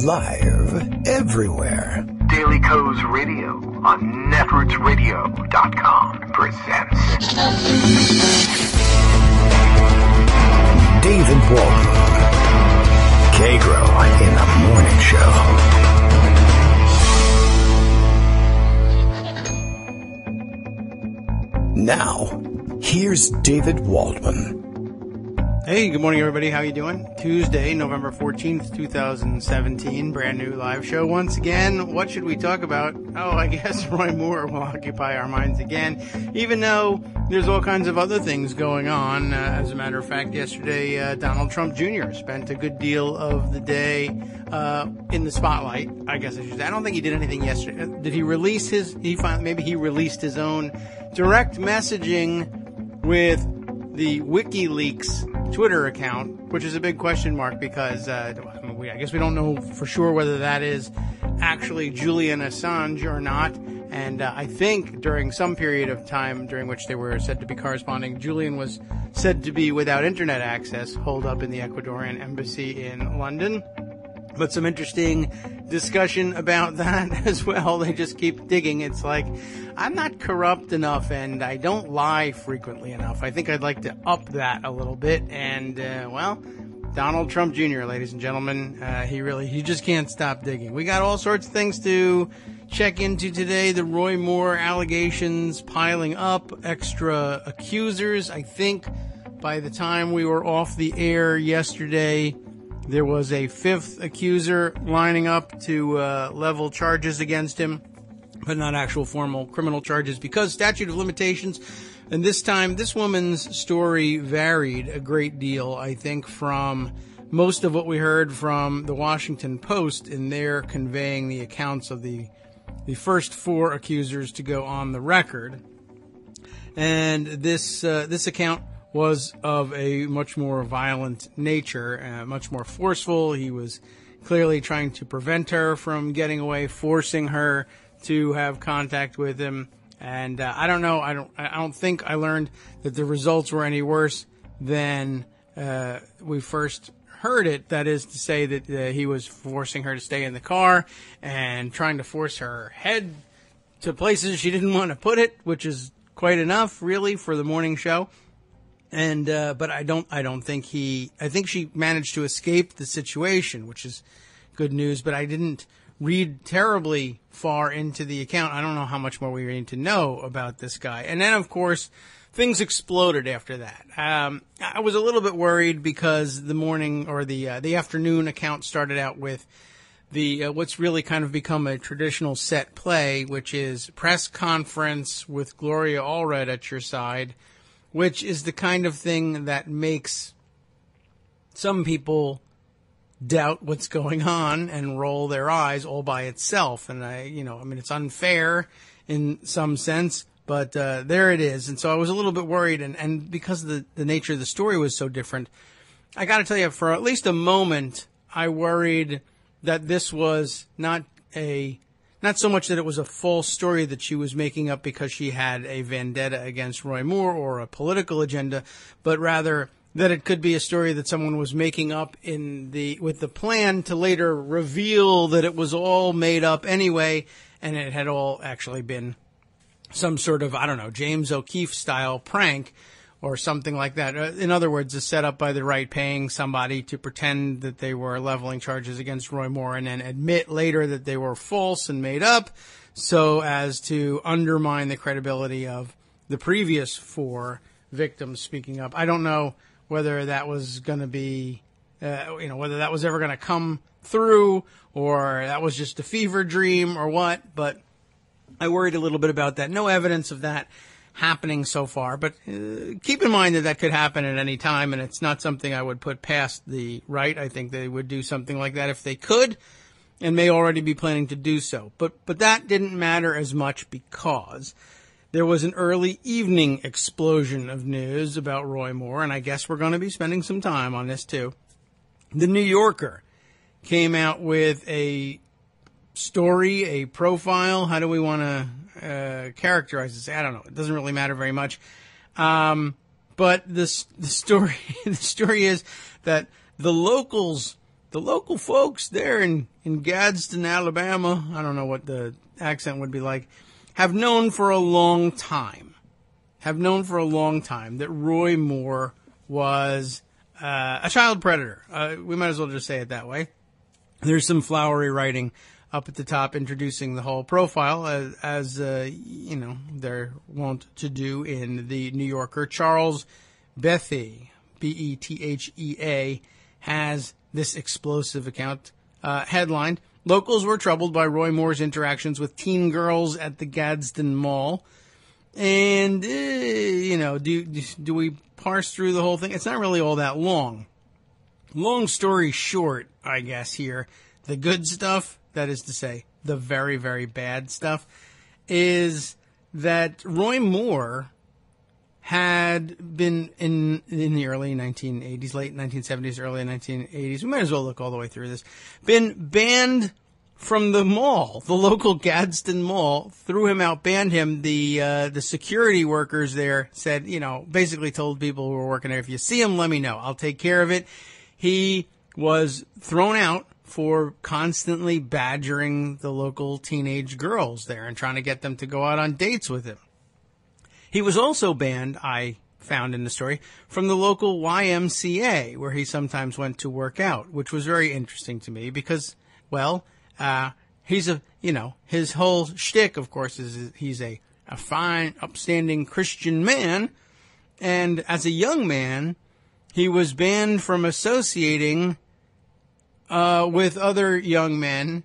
Live everywhere. Daily Co's Radio on netrootsradio.com presents David Walton. Kagro in the Morning Show. Now, here's David Waldman. Hey, good morning, everybody. How you doing? Tuesday, November 14th, 2017, brand new live show. Once again, what should we talk about? Oh, I guess Roy Moore will occupy our minds again, even though there's all kinds of other things going on. As a matter of fact, yesterday, Donald Trump Jr. spent a good deal of the day in the spotlight, I guess I should say. I don't think he did anything yesterday. Did he release maybe he released his own direct messaging with the WikiLeaks Twitter account, which is a big question mark because I guess we don't know for sure whether that is actually Julian Assange or not. And I think during some period of time during which they were said to be corresponding, Julian was said to be without internet access, holed up in the Ecuadorian embassy in London. But some interesting discussion about that as well. They just keep digging. It's like, I'm not corrupt enough and I don't lie frequently enough. I think I'd like to up that a little bit. And, Donald Trump Jr., ladies and gentlemen, he just can't stop digging. We got all sorts of things to check into today. The Roy Moore allegations piling up, extra accusers. I think by the time we were off the air yesterday, there was a fifth accuser lining up to level charges against him, but not actual formal criminal charges because statute of limitations. And this time, this woman's story varied a great deal, I think, from most of what we heard from the Washington Post in their conveying the accounts of the first four accusers to go on the record. And this account was of a much more violent nature, much more forceful. He was clearly trying to prevent her from getting away, forcing her to have contact with him. And I don't know. I don't think I learned that the results were any worse than we first heard it. That is to say that he was forcing her to stay in the car and trying to force her head to places she didn't want to put it, which is quite enough, really, for the morning show. And, but I think she managed to escape the situation, which is good news, but I didn't read terribly far into the account. I don't know how much more we need to know about this guy. And then, of course, things exploded after that. I was a little bit worried because the morning or the afternoon account started out with what's really kind of become a traditional set play, which is press conference with Gloria Allred at your side, which is the kind of thing that makes some people doubt what's going on and roll their eyes all by itself. And it's unfair in some sense, but there it is. And so I was a little bit worried. And because the nature of the story was so different, I got to tell you, for at least a moment, I worried that this was not so much that it was a false story that she was making up because she had a vendetta against Roy Moore or a political agenda, but rather that it could be a story that someone was making up with the plan to later reveal that it was all made up anyway, and it had all actually been some sort of, James O'Keefe style prank or something like that. In other words, a setup by the right paying somebody to pretend that they were leveling charges against Roy Moore and then admit later that they were false and made up so as to undermine the credibility of the previous four victims speaking up. I don't know whether that was going to be, whether that was ever going to come through or that was just a fever dream or what, but I worried a little bit about that. No evidence of that happening so far, but keep in mind that could happen at any time, and it's not something I would put past the right. I think they would do something like that if they could, and may already be planning to do so. But that didn't matter as much because there was an early evening explosion of news about Roy Moore, and I guess we're going to be spending some time on this too. The New Yorker came out with a story, a profile. How do we want to characterize this? I don't know. It doesn't really matter very much. But the story is that the locals the local folks there in Gadsden, Alabama, I don't know what the accent would be like, have known for a long time that Roy Moore was a child predator. We might as well just say it that way. There's some flowery writing up at the top introducing the whole profile, as they're wont to do in the New Yorker. Charles Bethea, Bethea, has this explosive account headlined, "Locals were troubled by Roy Moore's interactions with teen girls at the Gadsden Mall." And, do we parse through the whole thing? It's not really all that long. Long story short, I guess here, the good stuff, that is to say, the very, very bad stuff, is that Roy Moore had been in the early 1980s, late 1970s, early 1980s, we might as well look all the way through this, been banned from the mall. The local Gadsden Mall threw him out, banned him. The security workers there said, basically told people who were working there, if you see him, let me know. I'll take care of it. He was thrown out for constantly badgering the local teenage girls there and trying to get them to go out on dates with him. He was also banned, I found in the story, from the local YMCA, where he sometimes went to work out, which was very interesting to me because, he's his whole shtick, of course, is he's a fine, upstanding Christian man. And as a young man, he was banned from associating with other young men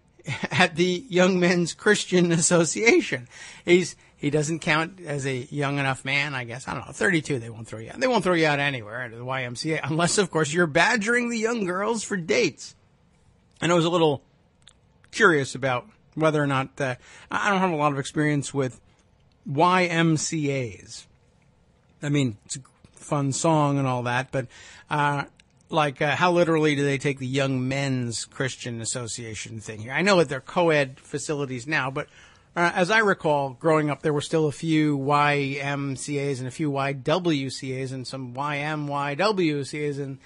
at the Young Men's Christian Association. He doesn't count as a young enough man, I guess. I don't know, 32, they won't throw you out. They won't throw you out anywhere at the YMCA, unless, of course, you're badgering the young girls for dates. And I was a little curious about whether or not I don't have a lot of experience with YMCAs. I mean, it's a fun song and all that, but how literally do they take the Young Men's Christian Association thing here? I know that they're co-ed facilities now, but as I recall, growing up, there were still a few YMCAs and a few YWCAs and some YMYWCAs, and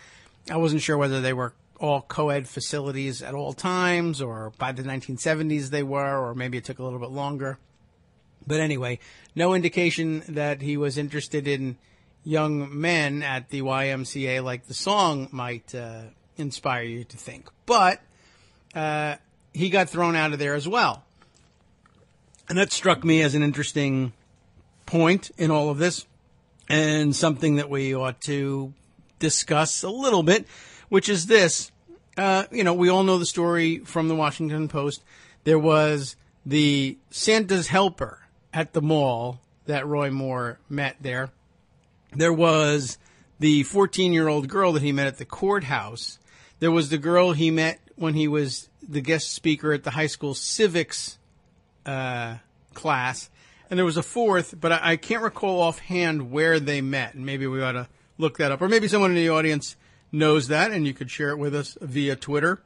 I wasn't sure whether they were all co-ed facilities at all times, or by the 1970s they were, or maybe it took a little bit longer. But anyway, no indication that he was interested in young men at the YMCA like the song might inspire you to think. But he got thrown out of there as well. And that struck me as an interesting point in all of this, and something that we ought to discuss a little bit, which is this. We all know the story from the Washington Post. There was the Santa's helper at the mall that Roy Moore met there. There was the 14-year-old girl that he met at the courthouse. There was the girl he met when he was the guest speaker at the high school civics class. And there was a fourth, but I can't recall offhand where they met. And maybe we ought to look that up. Or maybe someone in the audience knows that, and you could share it with us via Twitter.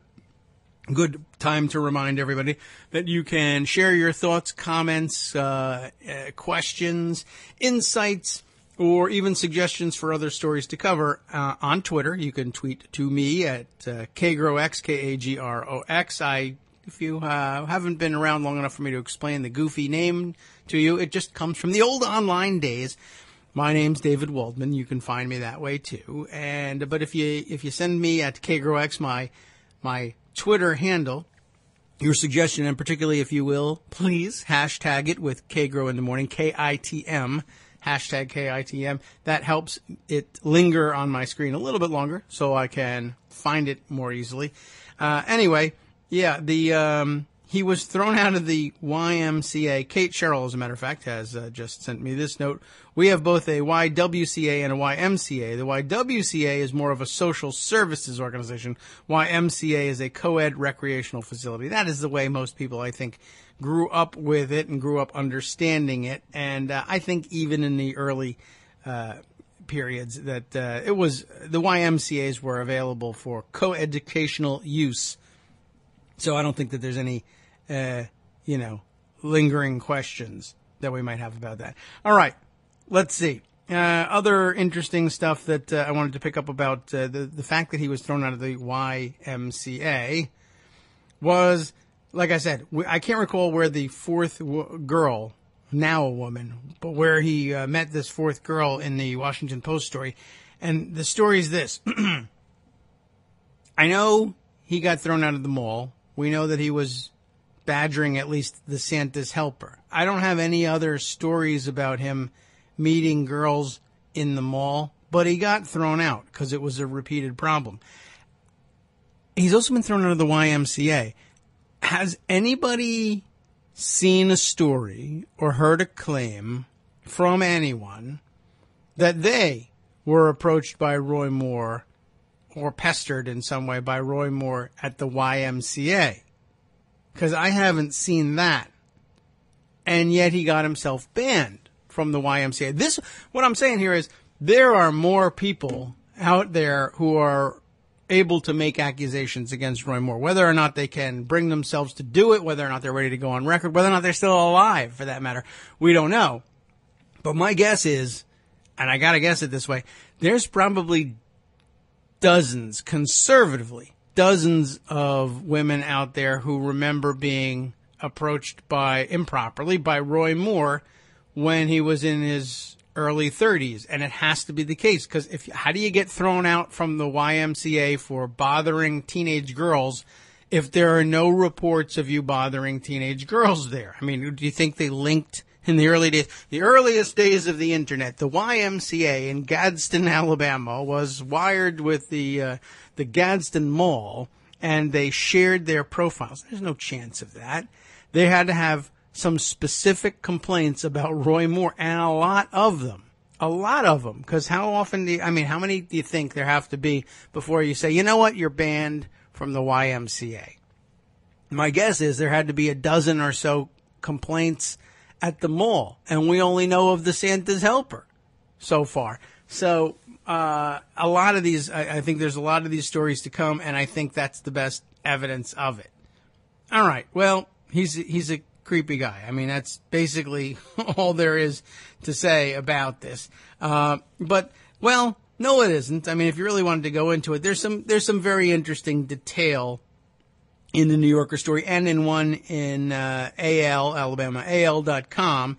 Good time to remind everybody that you can share your thoughts, comments, questions, insights, or even suggestions for other stories to cover on Twitter. You can tweet to me at KagroX, KAGROX. If you haven't been around long enough for me to explain the goofy name to you, it just comes from the old online days. My name's David Waldman. You can find me that way too. But if you send me at KagroX, my Twitter handle, your suggestion, and particularly if you will, please hashtag it with Kagro in the morning, KITM, hashtag KITM. That helps it linger on my screen a little bit longer so I can find it more easily. Anyway, yeah, he was thrown out of the YMCA. Kate Sherrill, as a matter of fact, has just sent me this note. We have both a YWCA and a YMCA. The YWCA is more of a social services organization. YMCA is a co-ed recreational facility. That is the way most people, I think, grew up with it and grew up understanding it. And I think even in the early periods that it was, the YMCAs were available for co-educational use. So I don't think that there's any, lingering questions that we might have about that. All right, let's see. Other interesting stuff that I wanted to pick up about the fact that he was thrown out of the YMCA was, like I said, I can't recall where the fourth girl, now a woman, but where he met this fourth girl in the Washington Post story. And the story is this. I know he got thrown out of the mall. We know that he was badgering at least the Santa's helper. I don't have any other stories about him meeting girls in the mall, but he got thrown out because it was a repeated problem. He's also been thrown out of the YMCA. Has anybody seen a story or heard a claim from anyone that they were approached by Roy Moore or pestered in some way by Roy Moore at the YMCA? Because I haven't seen that. And yet he got himself banned from the YMCA. What I'm saying here is there are more people out there who are able to make accusations against Roy Moore, whether or not they can bring themselves to do it, whether or not they're ready to go on record, whether or not they're still alive, for that matter. We don't know. But my guess is, and I got to guess it this way, there's probably dozens, conservatively, dozens of women out there who remember being approached improperly by Roy Moore when he was in his early 30s. And it has to be the case, because how do you get thrown out from the YMCA for bothering teenage girls if there are no reports of you bothering teenage girls there? I mean, do you think they linked in the early days, the earliest days of the internet? The YMCA in Gadsden, Alabama was wired with the Gadsden Mall, and they shared their profiles. There's no chance of that. They had to have some specific complaints about Roy Moore, and a lot of them, because how many do you think there have to be before you say, you know what, you're banned from the YMCA? My guess is there had to be a dozen or so complaints at the mall, and we only know of the Santa's helper so far. So a lot of these, I think there's a lot of these stories to come, and I think that's the best evidence of it. All right, well, he's a creepy guy. I mean, that's basically all there is to say about this. But, well, no, it isn't. I mean, if you really wanted to go into it, there's some very interesting detail in the New Yorker story and in one in Alabama, AL.com.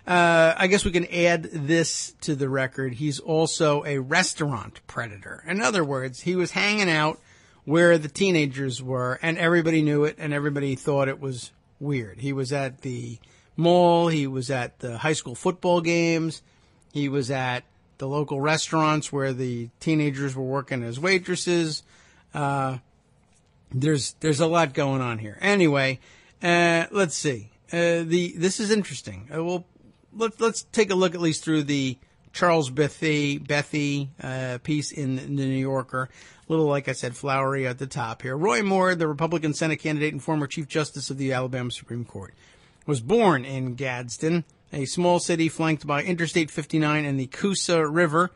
I guess we can add this to the record. He's also a restaurant predator. In other words, he was hanging out where the teenagers were, and everybody knew it, and everybody thought it was weird. He was at the mall. He was at the high school football games. He was at the local restaurants where the teenagers were working as waitresses. There's a lot going on here. Anyway, let's see. This is interesting. Let's take a look at least through the Charles Bethy piece in the New Yorker. A little, like I said, flowery at the top here. Roy Moore, the Republican Senate candidate and former Chief Justice of the Alabama Supreme Court, was born in Gadsden, a small city flanked by Interstate 59 and the Coosa River,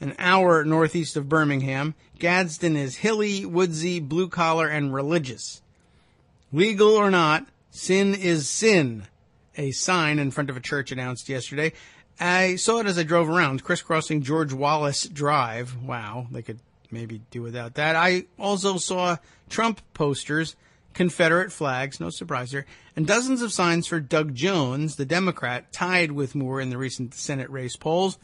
an hour northeast of Birmingham. Gadsden is hilly, woodsy, blue-collar, and religious. Legal or not, sin is sin, a sign in front of a church announced yesterday. I saw it as I drove around, crisscrossing George Wallace Drive. Wow, they could maybe do without that. I also saw Trump posters, Confederate flags, no surprise there, and dozens of signs for Doug Jones, the Democrat, tied with Moore in the recent Senate race polls.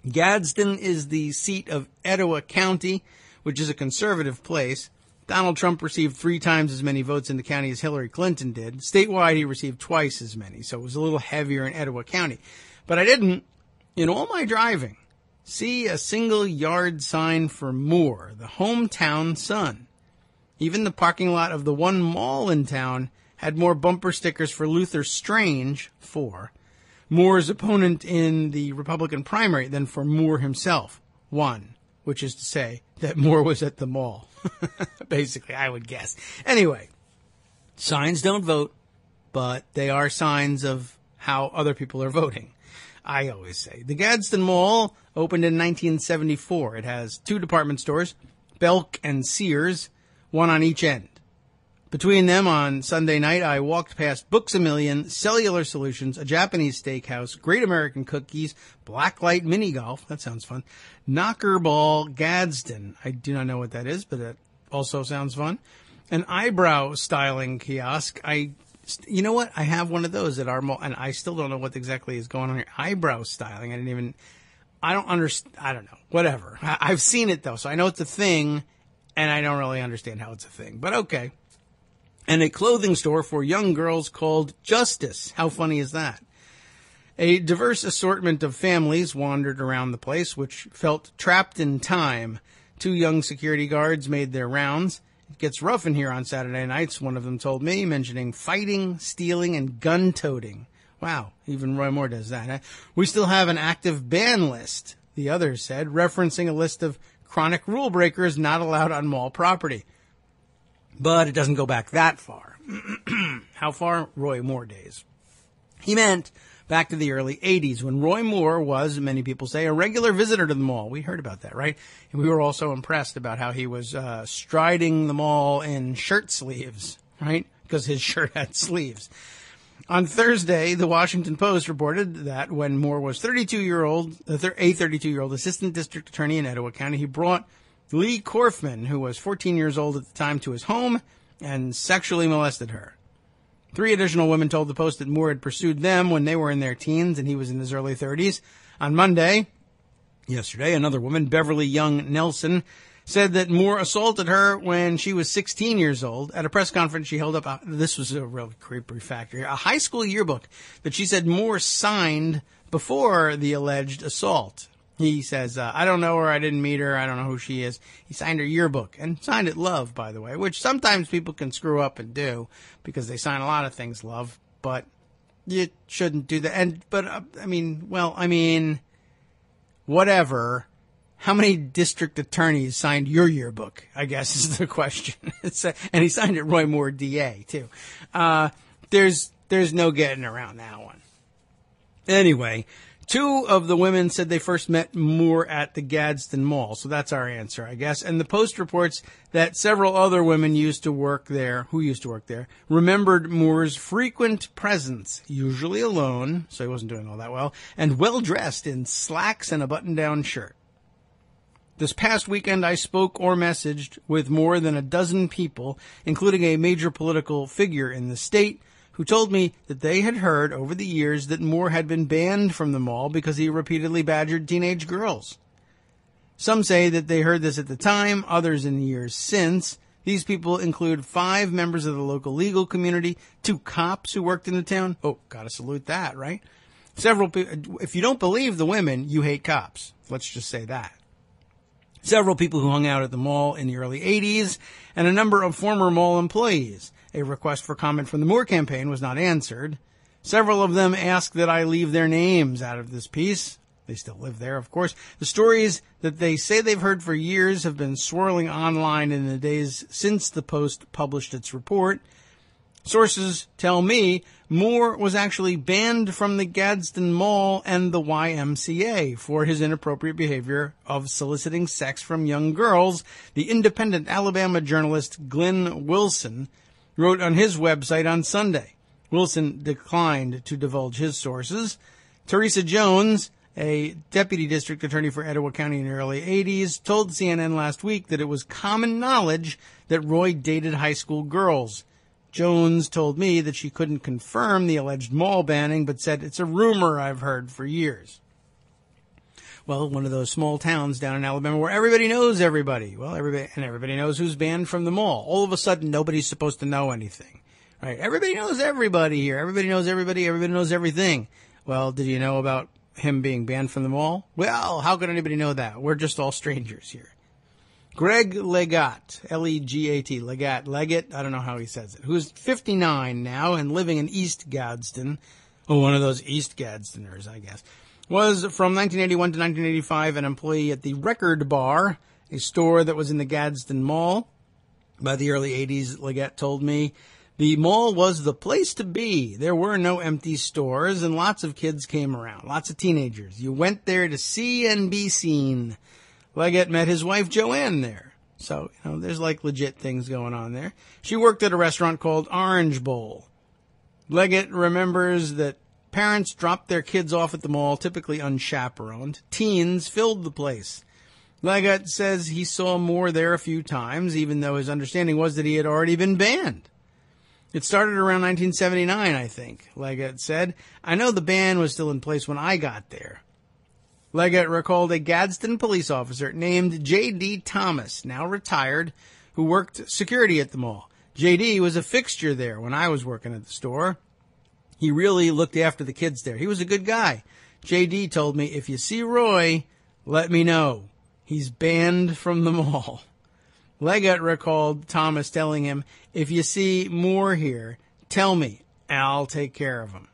Gadsden is the seat of Etowah County, which is a conservative place. Donald Trump received 3 times as many votes in the county as Hillary Clinton did. Statewide, he received twice as many, so it was a little heavier in Etowah County. But I didn't, in all my driving, see a single yard sign for Moore, the hometown son. Even the parking lot of the one mall in town had more bumper stickers for Luther Strange, 4, Moore's opponent in the Republican primary, than for Moore himself, 1, which is to say that Moore was at the mall. Basically, I would guess. Anyway, signs don't vote, but they are signs of how other people are voting, I always say. The Gadsden Mall opened in 1974. It has 2 department stores, Belk and Sears, one on each end. Between them on Sunday night, I walked past Books A Million, Cellular Solutions, a Japanese steakhouse, Great American Cookies, Blacklight Mini Golf, that sounds fun, Knockerball Gadsden, I do not know what that is, but it also sounds fun, an eyebrow styling kiosk. You know what? I have one of those at our mall, and I still don't know what exactly is going on here. Eyebrow styling, I don't understand, I don't know, whatever. I've seen it though, so I know it's a thing, and I don't really understand how it's a thing, but okay. And a clothing store for young girls called Justice. How funny is that? A diverse assortment of families wandered around the place, which felt trapped in time. 2 young security guards made their rounds. It gets rough in here on Saturday nights, one of them told me, mentioning fighting, stealing, and gun-toting. Wow, even Roy Moore does that, huh? We still have an active ban list, the other said, referencing a list of chronic rule breakers not allowed on mall property. But it doesn't go back that far. How far? Roy Moore days. He meant back to the early 80s when Roy Moore was, many people say, a regular visitor to the mall. We heard about that, right? And we were also impressed about how he was striding the mall in shirt sleeves, right? Because his shirt had sleeves. On Thursday, the Washington Post reported that when Moore was a 32-year-old assistant district attorney in Etowah County, he brought Lee Korfman, who was 14 years old at the time, to his home and sexually molested her. 3 additional women told the Post that Moore had pursued them when they were in their teens and he was in his early 30s. On Monday, yesterday, another woman, Beverly Young Nelson, said that Moore assaulted her when she was 16 years old. At a press conference, she held up, this was a real creepy factor here, a high school yearbook that she said Moore signed before the alleged assault. He says, I don't know her, I didn't meet her, I don't know who she is. He signed her yearbook, and signed it love, by the way, which sometimes people can screw up and do, because they sign a lot of things love, but you shouldn't do that. Whatever. How many district attorneys signed your yearbook, I guess is the question. And he signed it Roy Moore, DA, too. There's no getting around that one. Anyway, 2 of the women said they first met Moore at the Gadsden Mall. So that's our answer, I guess. And the Post reports that several other women who used to work there, remembered Moore's frequent presence, usually alone, so he wasn't doing all that well, and well-dressed in slacks and a button-down shirt. This past weekend, I spoke or messaged with more than a dozen people, including a major political figure in the state, who told me that they had heard over the years that Moore had been banned from the mall because he repeatedly badgered teenage girls. Some say that they heard this at the time, others in the years since. These people include 5 members of the local legal community, 2 cops who worked in the town. Oh, gotta salute that, right? Several people. If you don't believe the women, you hate cops. Let's just say that. Several people who hung out at the mall in the early 80s, and a number of former mall employees. A request for comment from the Moore campaign was not answered. Several of them asked that I leave their names out of this piece. They still live there, of course. The stories that they say they've heard for years have been swirling online in the days since the Post published its report. Sources tell me Moore was actually banned from the Gadsden Mall and the YMCA for his inappropriate behavior of soliciting sex from young girls. The independent Alabama journalist Glenn Wilson wrote on his website on Sunday. Wilson declined to divulge his sources. Teresa Jones, a deputy district attorney for Etowah County in the early 80s, told CNN last week that it was common knowledge that Roy dated high school girls. Jones told me that she couldn't confirm the alleged mall banning, but said it's a rumor I've heard for years. Well, one of those small towns down in Alabama where everybody knows everybody. Well, everybody knows who's banned from the mall. All of a sudden, nobody's supposed to know anything. Right? Everybody knows everybody here. Everybody knows everybody. Everybody knows everything. Well, did you know about him being banned from the mall? Well, how could anybody know that? We're just all strangers here. Greg Legat, L-E-G-A-T, Leggett, I don't know how he says it, who's 59 now and living in East Gadsden. Oh, one of those East Gadsdeners, I guess. Was from 1981 to 1985 an employee at the Record Bar, a store that was in the Gadsden Mall. By the early 80s, Leggett told me, the mall was the place to be. There were no empty stores, and lots of kids came around, lots of teenagers. You went there to see and be seen. Leggett met his wife Joanne there. So, there's like legit things going on there. She worked at a restaurant called Orange Bowl. Leggett remembers that parents dropped their kids off at the mall, typically unchaperoned. Teens filled the place. Leggett says he saw Moore there a few times, even though his understanding was that he had already been banned. It started around 1979, I think, Leggett said. I know the ban was still in place when I got there. Leggett recalled a Gadsden police officer named J.D. Thomas, now retired, who worked security at the mall. J.D. was a fixture there when I was working at the store. He really looked after the kids there. He was a good guy. J.D. told me, if you see Roy, let me know. He's banned from the mall. Leggett recalled Thomas telling him, if you see Moore here, tell me, and I'll take care of him.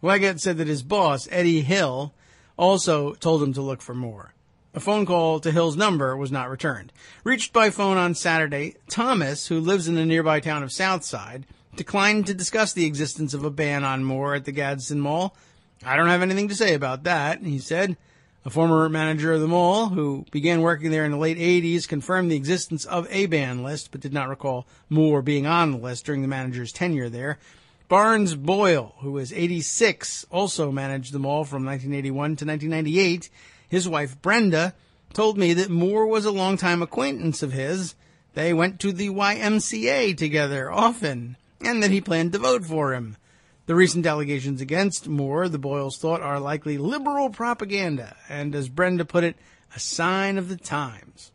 Leggett said that his boss, Eddie Hill, also told him to look for Moore. A phone call to Hill's number was not returned. Reached by phone on Saturday, Thomas, who lives in the nearby town of Southside, declined to discuss the existence of a ban on Moore at the Gadsden Mall. I don't have anything to say about that, he said. A former manager of the mall, who began working there in the late 80s, confirmed the existence of a ban list, but did not recall Moore being on the list during the manager's tenure there. Barnes Boyle, who is 86, also managed the mall from 1981 to 1998. His wife, Brenda, told me that Moore was a longtime acquaintance of his. They went to the YMCA together often, and that he planned to vote for him. The recent allegations against Moore, the Boyles thought, are likely liberal propaganda, and as Brenda put it, a sign of the times.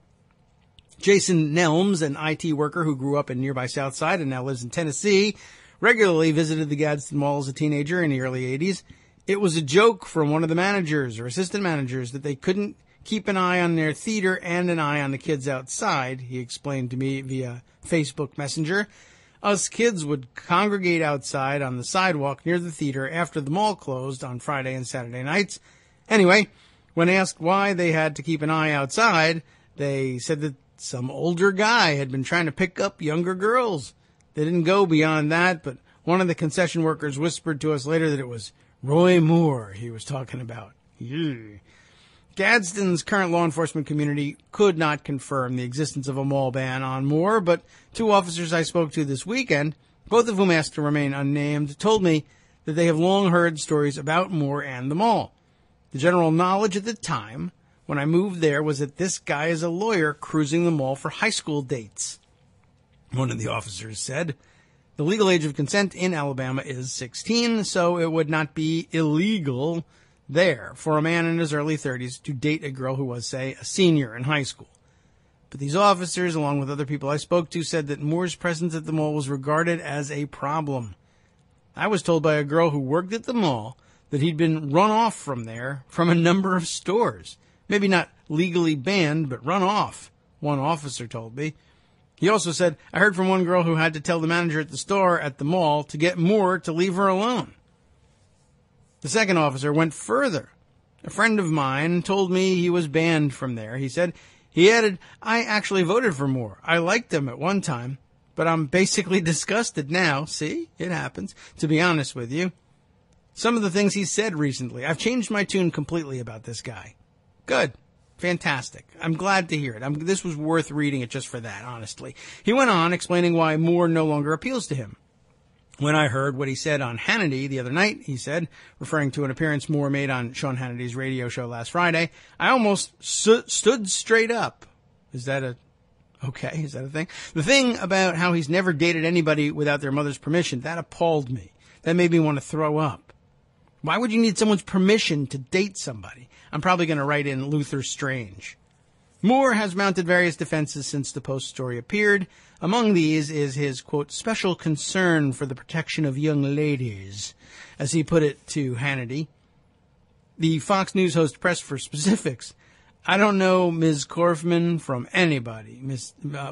Jason Nelms, an IT worker who grew up in nearby Southside and now lives in Tennessee, regularly visited the Gadsden Mall as a teenager in the early 80s. It was a joke from one of the managers or assistant managers that they couldn't keep an eye on their theater and an eye on the kids outside, he explained to me via Facebook Messenger. Us kids would congregate outside on the sidewalk near the theater after the mall closed on Friday and Saturday nights. Anyway, when asked why they had to keep an eye outside, they said that some older guy had been trying to pick up younger girls. They didn't go beyond that, but one of the concession workers whispered to us later that it was Roy Moore he was talking about. Ew. Gadsden's current law enforcement community could not confirm the existence of a mall ban on Moore, but two officers I spoke to this weekend, both of whom asked to remain unnamed, told me that they have long heard stories about Moore and the mall. The general knowledge at the time, when I moved there, was that this guy is a lawyer cruising the mall for high school dates. One of the officers said, the legal age of consent in Alabama is 16, so it would not be illegal there for a man in his early 30s to date a girl who was, say, a senior in high school. But these officers, along with other people I spoke to, said that Moore's presence at the mall was regarded as a problem. I was told by a girl who worked at the mall that he'd been run off from there from a number of stores. Maybe not legally banned, but run off, one officer told me. He also said, I heard from one girl who had to tell the manager at the store at the mall to get Moore to leave her alone. The second officer went further. A friend of mine told me he was banned from there. He said, he added, I actually voted for Moore. I liked him at one time, but I'm basically disgusted now. See, it happens, to be honest with you. Some of the things he said recently, I've changed my tune completely about this guy. Good. Fantastic. I'm glad to hear it. This was worth reading it just for that, honestly. He went on explaining why Moore no longer appeals to him. When I heard what he said on Hannity the other night, he said, referring to an appearance Moore made on Sean Hannity's radio show last Friday, I almost stood straight up. Is that a thing? The thing about how he's never dated anybody without their mother's permission, that appalled me. That made me want to throw up. Why would you need someone's permission to date somebody? I'm probably going to write in Luther Strange. Moore has mounted various defenses since the Post story appeared. Among these is his, quote, special concern for the protection of young ladies, as he put it to Hannity. The Fox News host pressed for specifics. I don't know Ms. Korfman from anybody,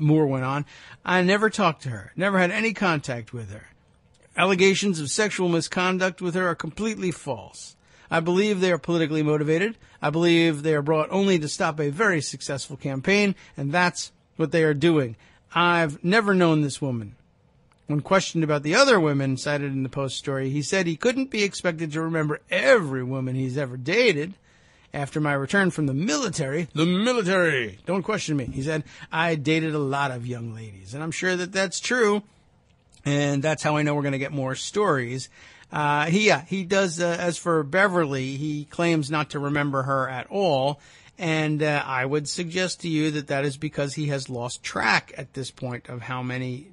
Moore went on. I never talked to her, never had any contact with her. Allegations of sexual misconduct with her are completely false. I believe they are politically motivated. I believe they are brought only to stop a very successful campaign, and that's what they are doing. I've never known this woman. When questioned about the other women cited in the Post story, he said he couldn't be expected to remember every woman he's ever dated, After my return from the military, don't question me, he said, I dated a lot of young ladies. And I'm sure that that's true. And that's how I know we're going to get more stories. He does, as for Beverly, he claims not to remember her at all. And I would suggest to you that that is because he has lost track at this point of how many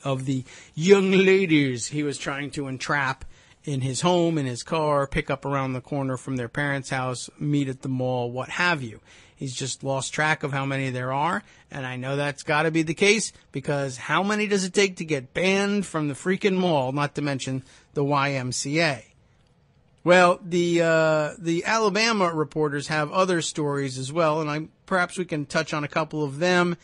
of the young ladies he was trying to entrap in his home, in his car, pick up around the corner from their parents' house, meet at the mall, what have you. He's just lost track of how many there are, and I know that's got to be the case, because how many does it take to get banned from the freaking mall, not to mention the YMCA? Well, the Alabama reporters have other stories as well, and perhaps we can touch on a couple of them,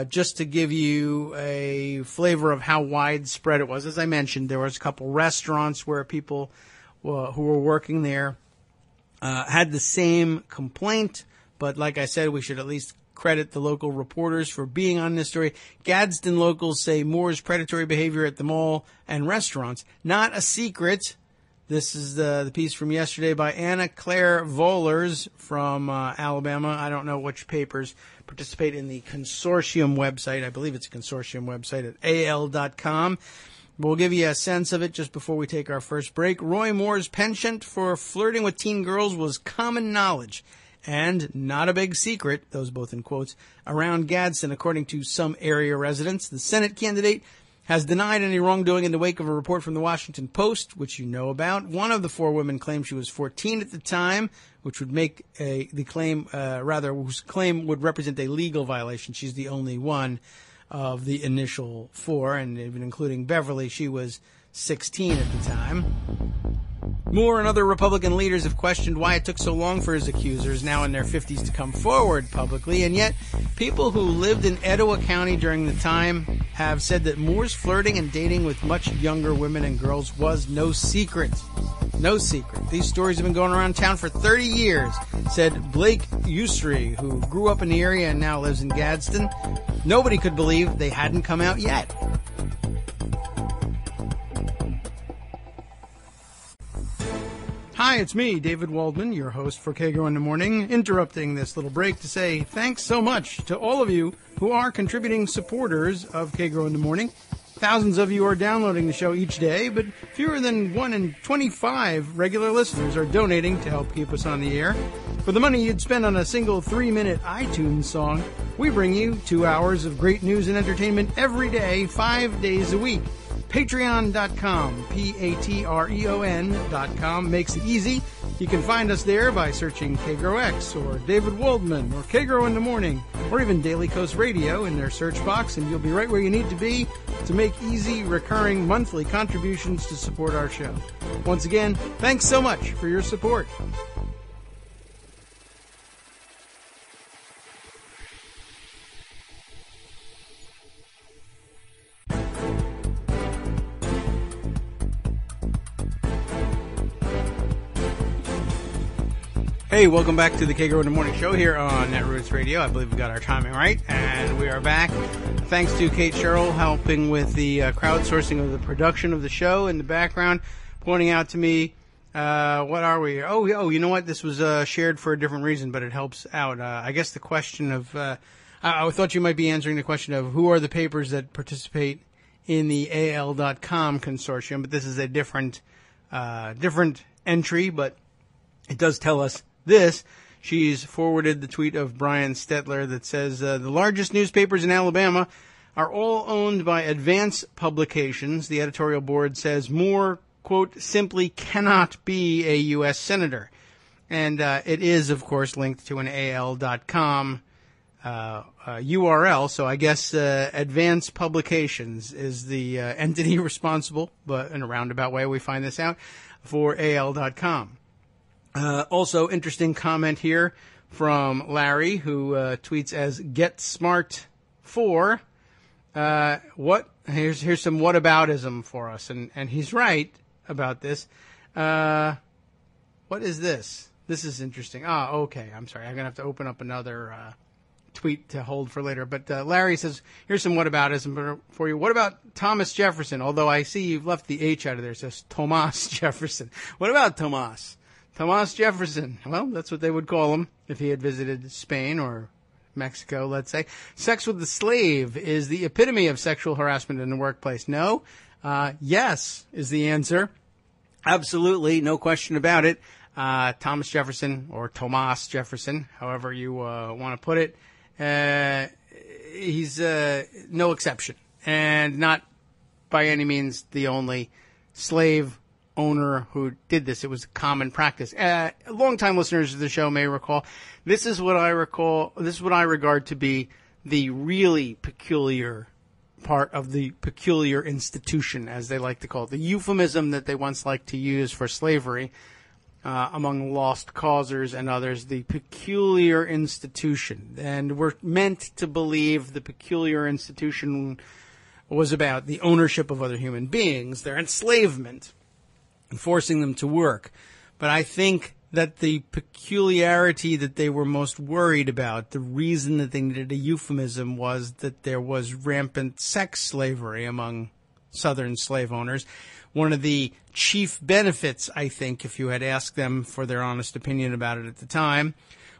just to give you a flavor of how widespread it was. As I mentioned, there was a couple restaurants where people who were working there had the same complaint. But like I said, we should at least credit the local reporters for being on this story. Gadsden locals say Moore's predatory behavior at the mall and restaurants, not a secret. This is the piece from yesterday by Anna Claire Vollers from Alabama. I don't know which papers participate in the consortium website. I believe it's a consortium website at al.com. We'll give you a sense of it just before we take our first break. Roy Moore's penchant for flirting with teen girls was common knowledge and not a big secret, those both in quotes, around Gadsden, according to some area residents. The Senate candidate has denied any wrongdoing in the wake of a report from the Washington Post, which you know about. One of the four women claimed she was 14 at the time, which would make whose claim would represent a legal violation. She's the only one of the initial four, and even including Beverly, she was 16 at the time. Moore and other Republican leaders have questioned why it took so long for his accusers, now in their 50s, to come forward publicly, and yet people who lived in Etowah County during the time have said that Moore's flirting and dating with much younger women and girls was no secret. No secret. These stories have been going around town for 30 years, said Blake Usry, who grew up in the area and now lives in Gadsden. Nobody could believe they hadn't come out yet. Hi, it's me, David Waldman, your host for Kagro in the Morning, interrupting this little break to say thanks so much to all of you who are contributing supporters of Kagro in the Morning. Thousands of you are downloading the show each day, but fewer than 1 in 25 regular listeners are donating to help keep us on the air. For the money you'd spend on a single 3-minute iTunes song, we bring you 2 hours of great news and entertainment every day, 5 days a week. Patreon.com, Patreon.com makes it easy. You can find us there by searching KagroX or David Waldman or Kagro in the Morning or even Daily Coast Radio in their search box, and you'll be right where you need to be to make easy, recurring monthly contributions to support our show. Once again, thanks so much for your support. Hey, welcome back to the Kagro in the Morning Show here on Netroots Radio. I believe we got our timing right, and we are back. Thanks to Kate Sherrill helping with the crowdsourcing of the production of the show in the background, pointing out to me, what are we? Oh, you know what? This was shared for a different reason, but it helps out. I guess the question of, I thought you might be answering the question of who are the papers that participate in the AL.com consortium, but this is a different entry, but it does tell us this. She's forwarded the tweet of Brian Stetler that says, the largest newspapers in Alabama are all owned by Advance Publications. The editorial board says Moore, quote, simply cannot be a U.S. senator. And it is, of course, linked to an AL.com URL. So I guess Advance Publications is the entity responsible, but in a roundabout way we find this out, for AL.com. Also, interesting comment here from Larry, who tweets as GetSmart4. Here's some whataboutism for us, and he's right about this. What is this? This is interesting. Okay. I'm sorry. I'm gonna have to open up another tweet to hold for later. But Larry says, here's some whataboutism for you. What about Thomas Jefferson? Although I see you've left the H out of there, it says Tomas Jefferson. What about Tomas? Thomas Jefferson. Well, that's what they would call him if he had visited Spain or Mexico, let's say. Sex with the slave is the epitome of sexual harassment in the workplace. No? Yes is the answer. Absolutely, no question about it. Thomas Jefferson, or Tomas Jefferson, however you want to put it, he's no exception, and not by any means the only slave owner who did this. It was a common practice. Longtime listeners of the show may recall. This is what I regard to be the really peculiar part of the peculiar institution, as they like to call it, the euphemism that they once liked to use for slavery among lost causers and others, the peculiar institution. And we're meant to believe the peculiar institution was about the ownership of other human beings, their enslavement, and forcing them to work. But I think that the peculiarity that they were most worried about, the reason that they needed a euphemism, was that there was rampant sex slavery among Southern slave owners. One of the chief benefits, I think, if you had asked them for their honest opinion about it at the time,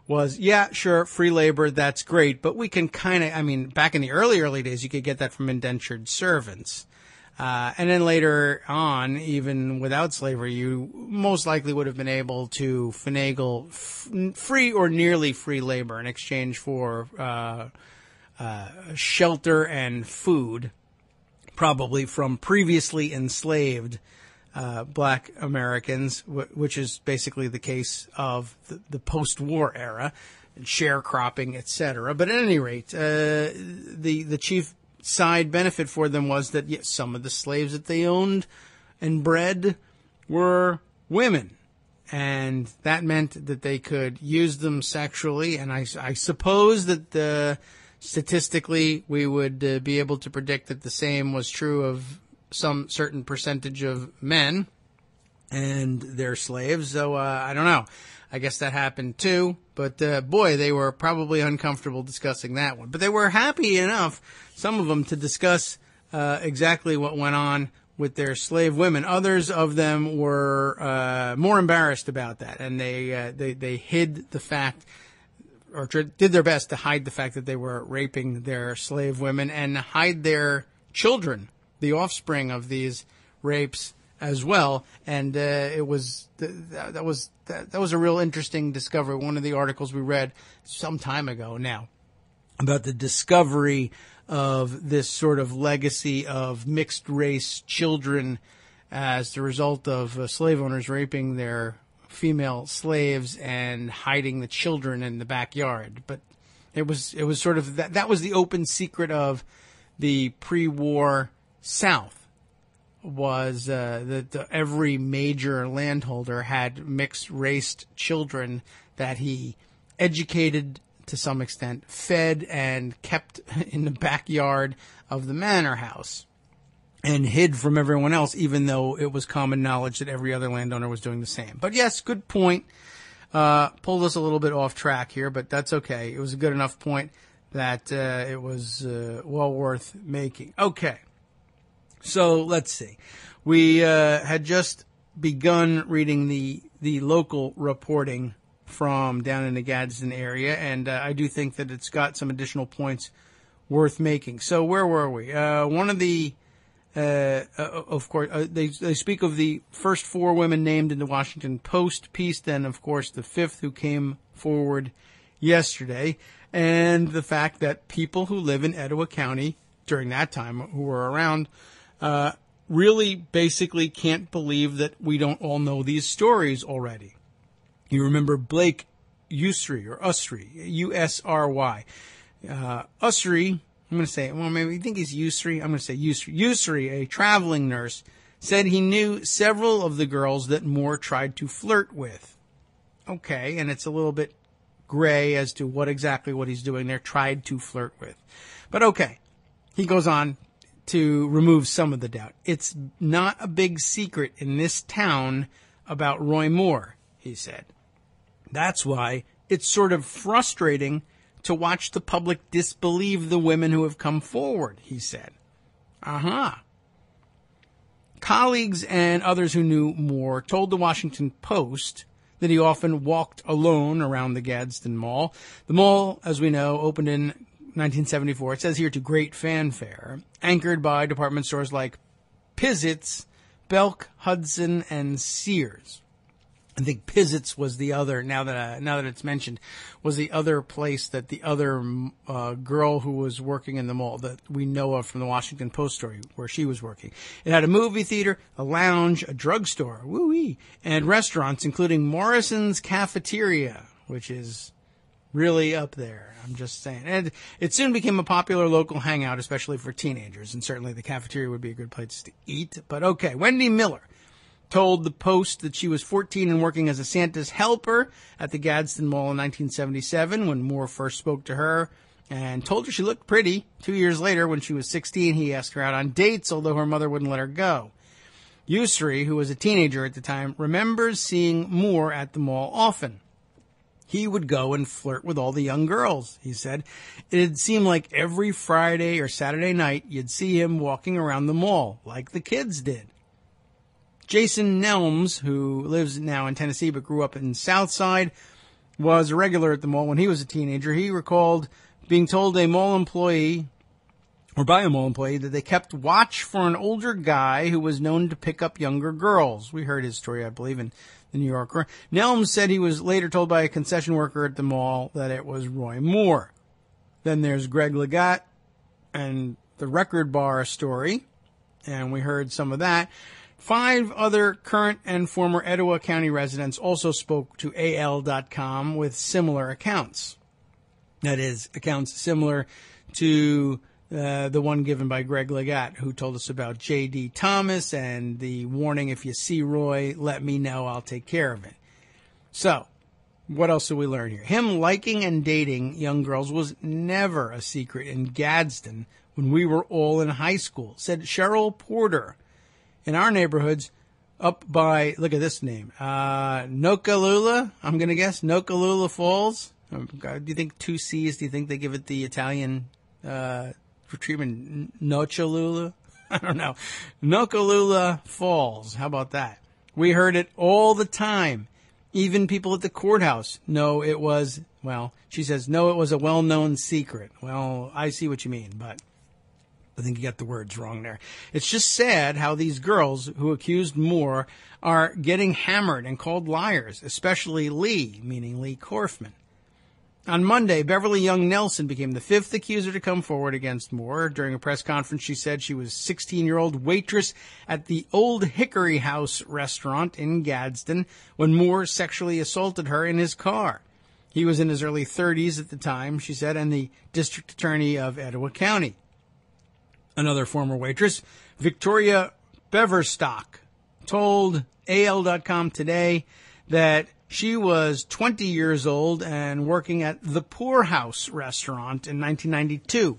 was, yeah, sure, free labor, that's great, but we can back in the early days, you could get that from indentured servants. And then later on, even without slavery, you most likely would have been able to finagle free or nearly free labor in exchange for shelter and food, probably from previously enslaved black Americans, which is basically the case of the post-war era, sharecropping, etc. But at any rate, the chief side benefit for them was that, yes, some of the slaves that they owned and bred were women. And that meant that they could use them sexually. And I suppose that statistically we would be able to predict that the same was true of some certain percentage of men and their slaves. So I don't know. I guess that happened too. But boy, they were probably uncomfortable discussing that one. But they were happy enough, some of them, to discuss exactly what went on with their slave women. Others of them were more embarrassed about that, and they hid the fact, or did their best to hide the fact that they were raping their slave women and hide their children, the offspring of these rapes, as well. And that was a real interesting discovery. One of the articles we read some time ago now about the discovery of this sort of legacy of mixed race children as the result of slave owners raping their female slaves and hiding the children in the backyard. But it was sort of that was the open secret of the pre-war South, was that every major landholder had mixed-raced children that he educated to some extent, fed, and kept in the backyard of the manor house and hid from everyone else, even though it was common knowledge that every other landowner was doing the same. But yes, good point. Pulled us a little bit off track here, but that's okay. It was a good enough point that it was well worth making. Okay. So let's see. We had just begun reading the local reporting from down in the Gadsden area, and I do think that it's got some additional points worth making. So where were we? One of the, of course, they speak of the first 4 women named in the Washington Post piece, then, of course, the 5th who came forward yesterday, and the fact that people who live in Etowah County during that time, who were around, really basically can't believe that we don't all know these stories already. You remember Blake Usry, or Usry, U-S-R-Y. Usry, I'm going to say, well, maybe you think he's Usry. I'm going to say Usry. Usry, a traveling nurse, said he knew several of the girls that Moore tried to flirt with. Okay, and it's a little bit gray as to what he's doing there, tried to flirt with. But okay, he goes on to remove some of the doubt. It's not a big secret in this town about Roy Moore, he said. That's why it's sort of frustrating to watch the public disbelieve the women who have come forward, he said. Colleagues and others who knew Moore told the Washington Post that he often walked alone around the Gadsden Mall. The mall, as we know, opened in 1974. It says here to great fanfare, anchored by department stores like Pizzitt's, Belk, Hudson, and Sears. I think Pizzitt's was the other, now that it's mentioned, was the other place that the other girl who was working in the mall that we know of from the Washington Post story where she was working. It had a movie theater, a lounge, a drugstore, woo-wee, and restaurants, including Morrison's Cafeteria, which is really up there. I'm just saying. And it soon became a popular local hangout, especially for teenagers, and certainly the cafeteria would be a good place to eat. But okay, Wendy Miller told the Post that she was 14 and working as a Santa's helper at the Gadsden Mall in 1977 when Moore first spoke to her and told her she looked pretty. 2 years later, when she was 16, he asked her out on dates, although her mother wouldn't let her go. Usri, who was a teenager at the time, remembers seeing Moore at the mall often. He would go and flirt with all the young girls, he said. It seemed like every Friday or Saturday night you'd see him walking around the mall, like the kids did. Jason Nelms, who lives now in Tennessee but grew up in Southside, was a regular at the mall when he was a teenager. He recalled being told by a mall employee that they kept watch for an older guy who was known to pick up younger girls. We heard his story, I believe, in the New Yorker. Nelms said he was later told by a concession worker at the mall that it was Roy Moore. Then there's Greg Legatt and the Record Bar story, and we heard some of that. 5 other current and former Etowah County residents also spoke to AL.com with similar accounts. That is, accounts similar to the one given by Greg Legatt, who told us about J.D. Thomas and the warning, if you see Roy, let me know, I'll take care of it. So, what else do we learn here? Him liking and dating young girls was never a secret in Gadsden when we were all in high school, said Cheryl Porter. In our neighborhoods, up by, look at this name, Nokalula, I'm going to guess, Nokalula Falls. Do you think 2 C's, do you think they give it the Italian treatment, Nochalula? I don't know. Nokalula Falls, how about that? We heard it all the time. Even people at the courthouse know it was, well, she says, no, it was a well-known secret. Well, I see what you mean, but I think you got the words wrong there. It's just sad how these girls who accused Moore are getting hammered and called liars, especially Lee, meaning Lee Korfman. On Monday, Beverly Young Nelson became the 5th accuser to come forward against Moore. During a press conference, she said she was a 16-year-old waitress at the Old Hickory House restaurant in Gadsden when Moore sexually assaulted her in his car. He was in his early 30s at the time, she said, and the district attorney of Etowah County. Another former waitress, Victoria Beverstock, told AL.com today that she was 20 years old and working at the Poorhouse restaurant in 1992.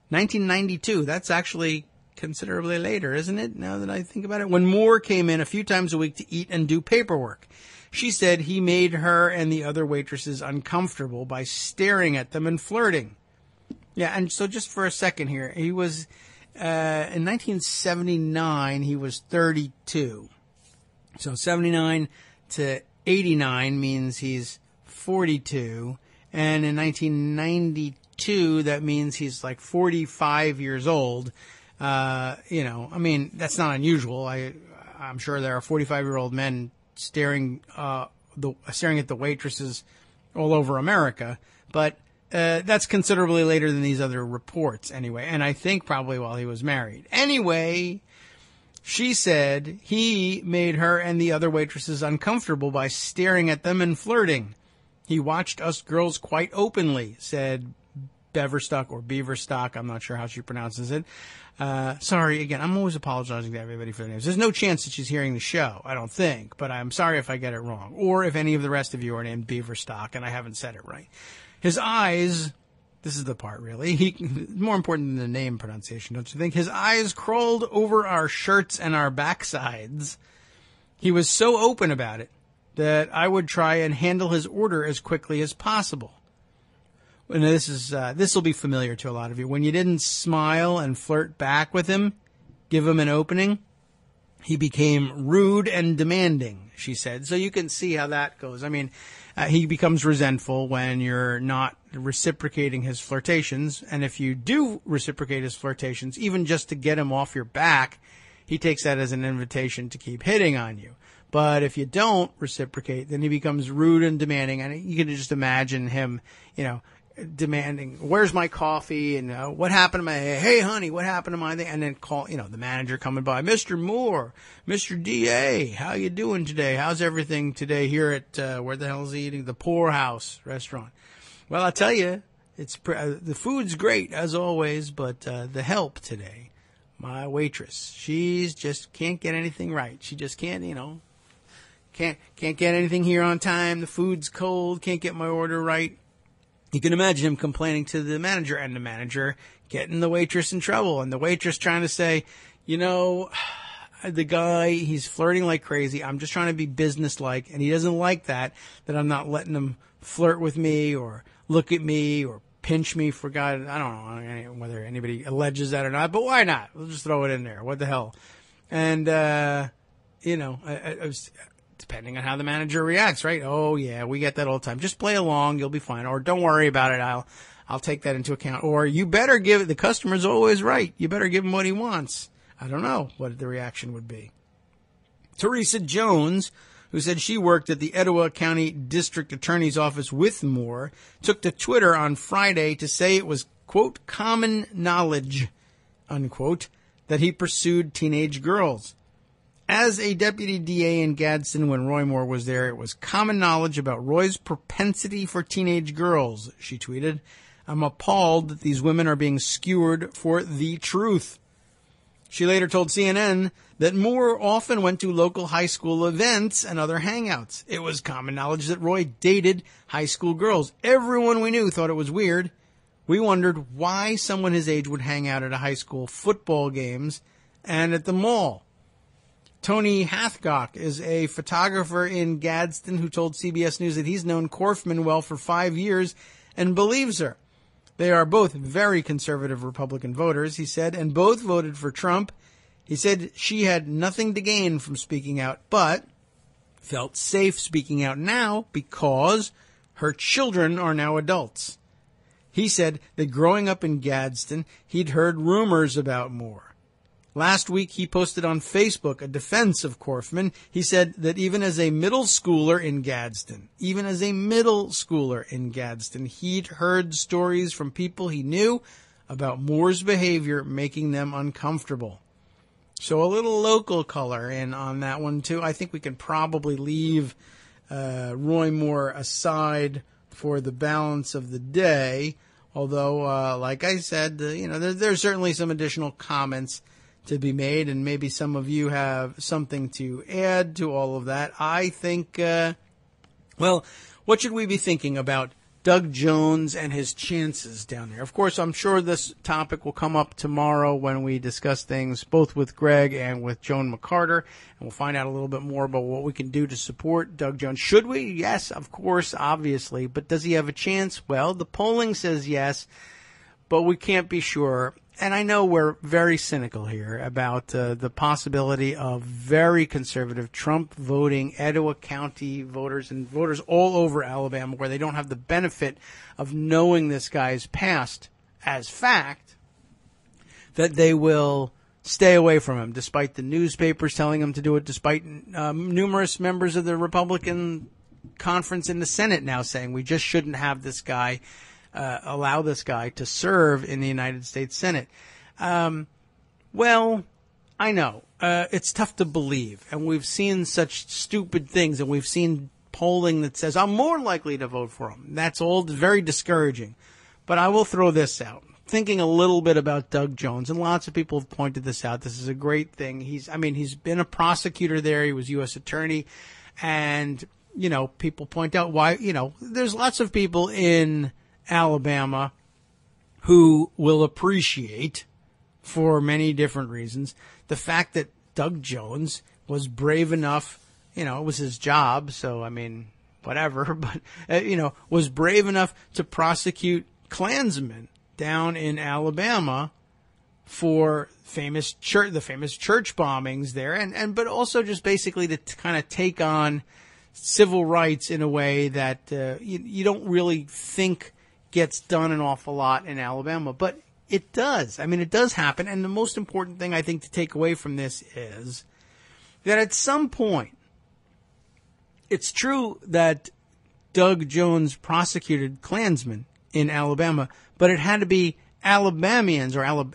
1992, that's actually considerably later, isn't it, now that I think about it? When Moore came in a few times a week to eat and do paperwork. She said he made her and the other waitresses uncomfortable by staring at them and flirting. Yeah, and so just for a second here, he was, in 1979, he was 32. So 79 to 89 means he's 42. And in 1992, that means he's like 45 years old. I mean, that's not unusual. I'm sure there are 45-year-old men staring at the waitresses all over America. But that's considerably later than these other reports anyway. And I think probably while he was married. Anyway, she said he made her and the other waitresses uncomfortable by staring at them and flirting. He watched us girls quite openly, said Beverstock or Beaverstock. I'm not sure how she pronounces it. Sorry, again, I'm always apologizing to everybody for their names. There's no chance that she's hearing the show, I don't think, but I'm sorry if I get it wrong. Or if any of the rest of you are named Beaverstock and I haven't said it right. His eyes, this is the part really, more important than the name pronunciation, don't you think? His eyes crawled over our shirts and our backsides. He was so open about it that I would try and handle his order as quickly as possible. And this will be familiar to a lot of you. When you didn't smile and flirt back with him, give him an opening, He became rude and demanding, she said. So you can see how that goes. I mean, he becomes resentful when you're not reciprocating his flirtations. And if you do reciprocate his flirtations, even just to get him off your back, he takes that as an invitation to keep hitting on you. But if you don't reciprocate, then he becomes rude and demanding. And you can just imagine him, demanding, where's my coffee? And what happened to my, hey, honey, what happened to my thing? And then call, the manager coming by, Mr. Moore, Mr. D.A., how you doing today? How's everything today here at, where the hell is he eating? The Poorhouse restaurant. Well, I'll tell you, the food's great, as always, but the help today, my waitress, she's just can't get anything right. She just can't, can't get anything here on time. The food's cold, can't get my order right. You can imagine him complaining to the manager, and the manager getting the waitress in trouble, and the waitress trying to say, the guy, he's flirting like crazy. I'm just trying to be businesslike, and he doesn't like that I'm not letting him flirt with me or look at me or pinch me for God. I don't know whether anybody alleges that or not, but why not? We'll just throw it in there. What the hell? And, I was, depending on how the manager reacts, right? Oh yeah, we get that all the time. Just play along, you'll be fine. Or don't worry about it, I'll take that into account. Or you better give it, the customer's always right. You better give him what he wants. I don't know what the reaction would be. Teresa Jones, who said she worked at the Etowah County District Attorney's Office with Moore, took to Twitter on Friday to say it was, quote, common knowledge, unquote, that he pursued teenage girls. As a deputy DA in Gadsden when Roy Moore was there, it was common knowledge about Roy's propensity for teenage girls, she tweeted. I'm appalled that these women are being skewered for the truth. She later told CNN that Moore often went to local high school events and other hangouts. It was common knowledge that Roy dated high school girls. Everyone we knew thought it was weird. We wondered why someone his age would hang out at a high school football games and at the mall. Tony Hathcock is a photographer in Gadsden who told CBS News that he's known Korfman well for 5 years and believes her. They are both very conservative Republican voters, he said, and both voted for Trump. He said she had nothing to gain from speaking out, but felt safe speaking out now because her children are now adults. He said that growing up in Gadsden, he'd heard rumors about Moore. Last week, he posted on Facebook a defense of Korfman. He said that even as a middle schooler in Gadsden, he'd heard stories from people he knew about Moore's behavior making them uncomfortable. So a little local color in on that one, too. I think we can probably leave Roy Moore aside for the balance of the day. Although, like I said, there's certainly some additional comments to be made, and maybe some of you have something to add to all of that. I think, what should we be thinking about Doug Jones and his chances down there? Of course, I'm sure this topic will come up tomorrow when we discuss things both with Greg and with Joan McCarter, and we'll find out a little bit more about what we can do to support Doug Jones. Should we? Yes, of course, obviously. But does he have a chance? Well, the polling says yes, but we can't be sure. And I know we're very cynical here about the possibility of very conservative Trump voting Etowah County voters and voters all over Alabama where they don't have the benefit of knowing this guy's past as fact, that they will stay away from him despite the newspapers telling him to do it, despite numerous members of the Republican conference in the Senate now saying we just shouldn't have this guy allow this guy to serve in the United States Senate. Well, I know. It's tough to believe. And we've seen such stupid things, and we've seen polling that says I'm more likely to vote for him. That's all very discouraging. But I will throw this out. Thinking a little bit about Doug Jones, and lots of people have pointed this out. This is a great thing. He's been a prosecutor there. He was U.S. attorney. And, people point out why, there's lots of people in Alabama who will appreciate, for many different reasons, the fact that Doug Jones was brave enough, it was his job, so, whatever, but, was brave enough to prosecute Klansmen down in Alabama for the famous church bombings there, but also just basically to kind of take on civil rights in a way that you don't really think gets done an awful lot in Alabama, but it does. I mean, it does happen, and the most important thing I think to take away from this is that at some point, it's true that Doug Jones prosecuted Klansmen in Alabama, but it had to be Alabamians or now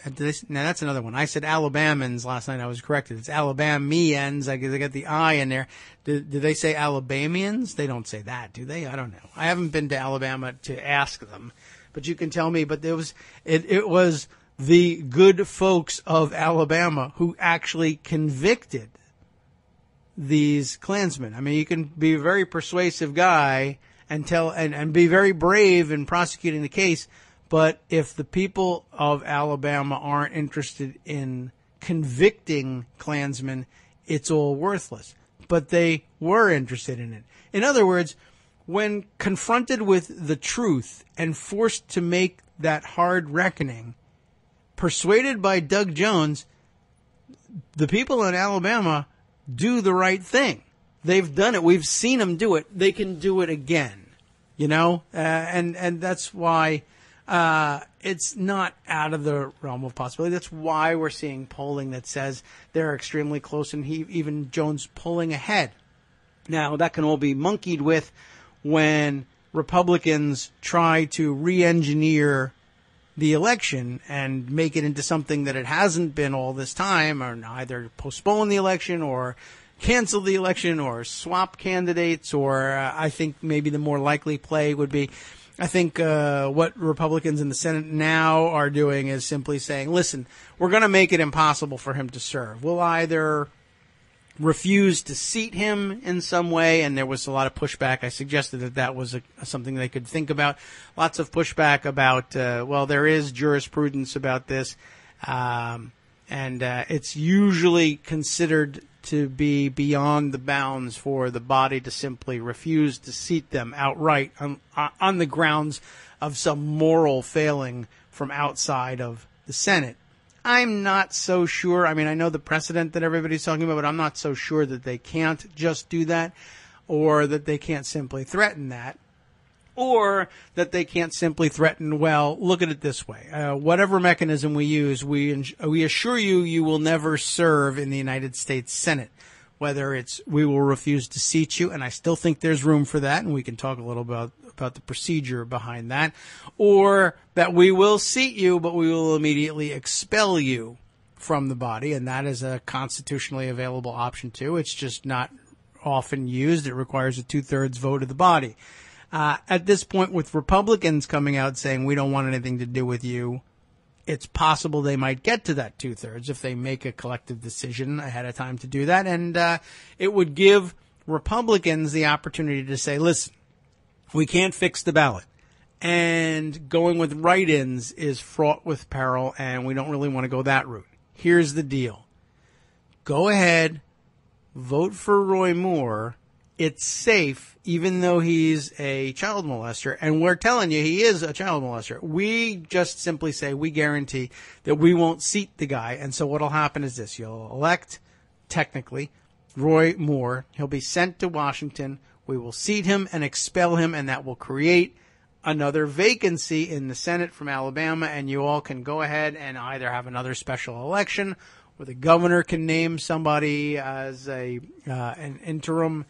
that's another one. I said Alabamans last night. I was corrected. It's Alabamians. I got the I in there. Do they say Alabamians? They don't say that, do they? I don't know. I haven't been to Alabama to ask them, but you can tell me. But it was the good folks of Alabama who actually convicted these Klansmen. I mean, you can be a very persuasive guy and be very brave in prosecuting the case. But if the people of Alabama aren't interested in convicting Klansmen, it's all worthless. But they were interested in it. In other words, when confronted with the truth and forced to make that hard reckoning, persuaded by Doug Jones, the people in Alabama do the right thing. They've done it. We've seen them do it. They can do it again, and that's why it's not out of the realm of possibility. That's why we're seeing polling that says they're extremely close, and even Jones pulling ahead. Now, that can all be monkeyed with when Republicans try to re-engineer the election and make it into something that it hasn't been all this time, or either postpone the election or cancel the election or swap candidates, or I think maybe the more likely play would be, I think what Republicans in the Senate now are doing is simply saying, listen, we're going to make it impossible for him to serve. We'll either refuse to seat him in some way, and there was a lot of pushback. I suggested that was something they could think about. Lots of pushback about, there is jurisprudence about this, and it's usually considered to be beyond the bounds for the body to simply refuse to seat them outright on the grounds of some moral failing from outside of the Senate. I'm not so sure. I mean, I know the precedent that everybody's talking about, but I'm not so sure that they can't just do that, or that they can't simply threaten that, or that they can't simply threaten, well, look at it this way. Whatever mechanism we use, we assure you will never serve in the United States Senate. Whether it's we will refuse to seat you, and I still think there's room for that, and we can talk a little about the procedure behind that, or that we will seat you, but we will immediately expel you from the body, and that is a constitutionally available option too. It's just not often used. It requires a 2/3 vote of the body. At this point, with Republicans coming out saying we don't want anything to do with you, it's possible they might get to that 2/3 if they make a collective decision ahead of time to do that. And it would give Republicans the opportunity to say, listen, we can't fix the ballot. And going with write-ins is fraught with peril, and we don't really want to go that route. Here's the deal. Go ahead, vote for Roy Moore. It's safe, even though he's a child molester, and we're telling you he is a child molester. We just simply say we guarantee that we won't seat the guy, and so what'll happen is this. You'll elect, technically, Roy Moore. He'll be sent to Washington. We will seat him and expel him, and that will create another vacancy in the Senate from Alabama, and you all can go ahead and either have another special election, or the governor can name somebody as an interim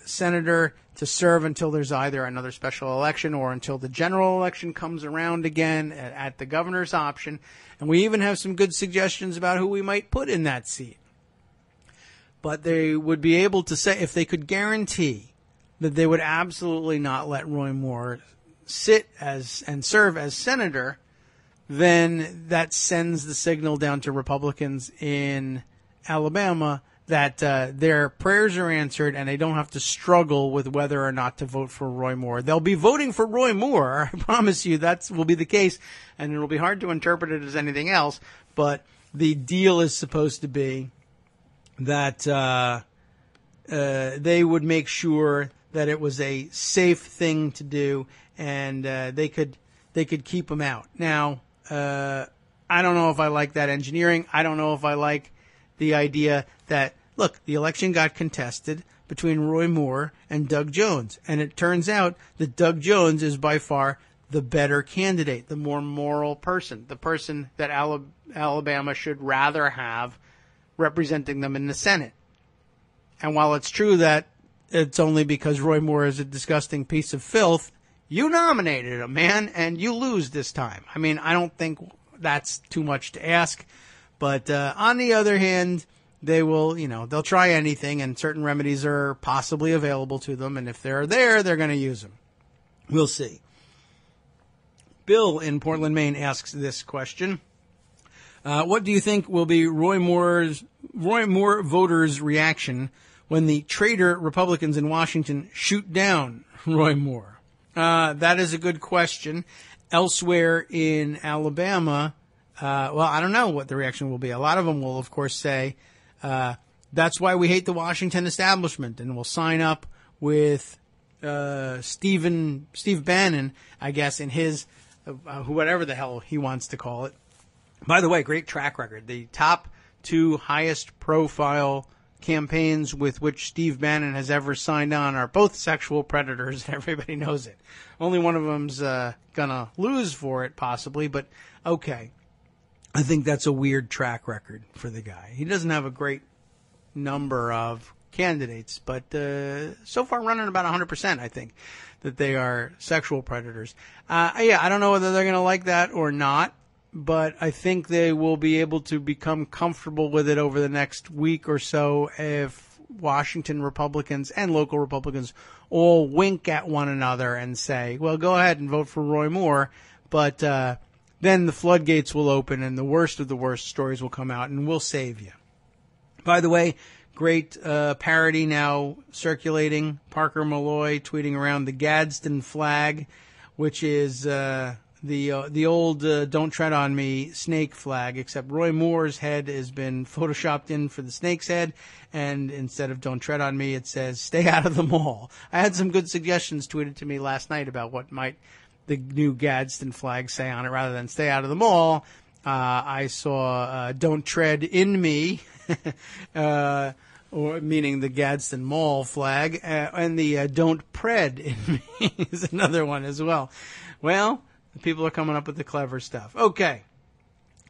senator to serve until there's either another special election or until the general election comes around again at the governor's option. And we even have some good suggestions about who we might put in that seat. But they would be able to say, if they could guarantee that they would absolutely not let Roy Moore sit and serve as senator, then that sends the signal down to Republicans in Alabama that their prayers are answered and they don't have to struggle with whether or not to vote for Roy Moore. They'll be voting for Roy Moore. I promise you that will be the case, and it'll be hard to interpret it as anything else, but the deal is supposed to be that they would make sure that it was a safe thing to do, and they could keep him out. Now, I don't know if I like that engineering. I don't know if I like the idea that, look, the election got contested between Roy Moore and Doug Jones. And it turns out that Doug Jones is by far the better candidate, the more moral person, the person that Alabama should rather have representing them in the Senate. And while it's true that it's only because Roy Moore is a disgusting piece of filth, you nominated him, man, and you lose this time. I mean, I don't think that's too much to ask. But on the other hand, they will, they'll try anything, and certain remedies are possibly available to them. And if they're there, they're going to use them. We'll see. Bill in Portland, Maine asks this question. What do you think will be Roy Moore voters' reaction when the traitor Republicans in Washington shoot down Roy Moore? That is a good question. Elsewhere in Alabama, I don't know what the reaction will be. A lot of them will, of course, say, that's why we hate the Washington establishment, and will sign up with Steve Bannon, I guess, in his whatever the hell he wants to call it. By the way, great track record. The top two highest profile campaigns with which Steve Bannon has ever signed on are both sexual predators, and everybody knows it. Only one of them's gonna lose for it, possibly, but okay. I think that's a weird track record for the guy. He doesn't have a great number of candidates, but so far running about 100%, I think, that they are sexual predators. I don't know whether they're going to like that or not, but I think they will be able to become comfortable with it over the next week or so if Washington Republicans and local Republicans all wink at one another and say, well, go ahead and vote for Roy Moore, but then the floodgates will open and the worst of the worst stories will come out, and we'll save you. By the way, great parody now circulating. Parker Malloy tweeting around the Gadsden flag, which is the old "Don't Tread on Me" snake flag, except Roy Moore's head has been photoshopped in for the snake's head, and instead of "Don't Tread on Me," it says "Stay out of the mall." I had some good suggestions tweeted to me last night about what might the new Gadsden flag say on it rather than "Stay out of the mall." I saw "Don't Tread in Me," or meaning the Gadsden Mall flag, and the "Don't Pred in Me" is another one as well. Well, people are coming up with the clever stuff. Okay,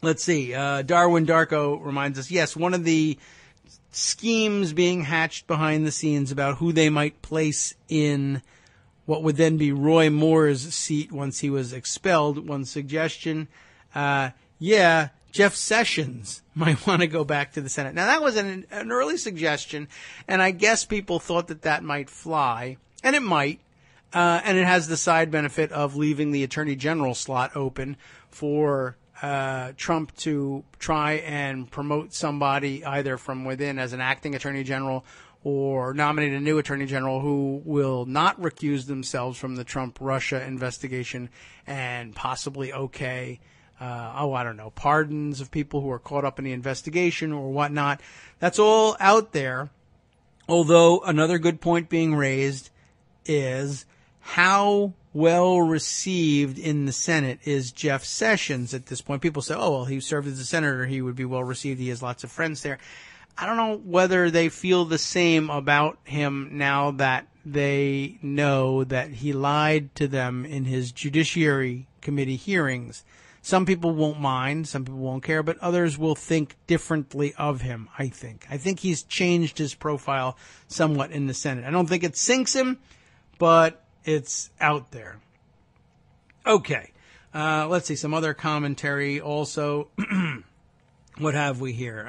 let's see. Darwin Darko reminds us, yes, one of the schemes being hatched behind the scenes about who they might place in what would then be Roy Moore's seat once he was expelled. One suggestion, Jeff Sessions might want to go back to the Senate. Now, that was an early suggestion, and I guess people thought that might fly, and it might. And it has the side benefit of leaving the Attorney General slot open for Trump to try and promote somebody either from within as an acting Attorney General or nominate a new Attorney General who will not recuse themselves from the Trump-Russia investigation and possibly pardons of people who are caught up in the investigation or whatnot. That's all out there. Although another good point being raised is how well received in the Senate is Jeff Sessions at this point. People say, oh, well, he served as a senator. He would be well received. He has lots of friends there. I don't know whether they feel the same about him now that they know that he lied to them in his Judiciary Committee hearings. Some people won't mind, some people won't care, but others will think differently of him, I think. I think he's changed his profile somewhat in the Senate. I don't think it sinks him, but it's out there. Okay, let's see, some other commentary also. What have we here?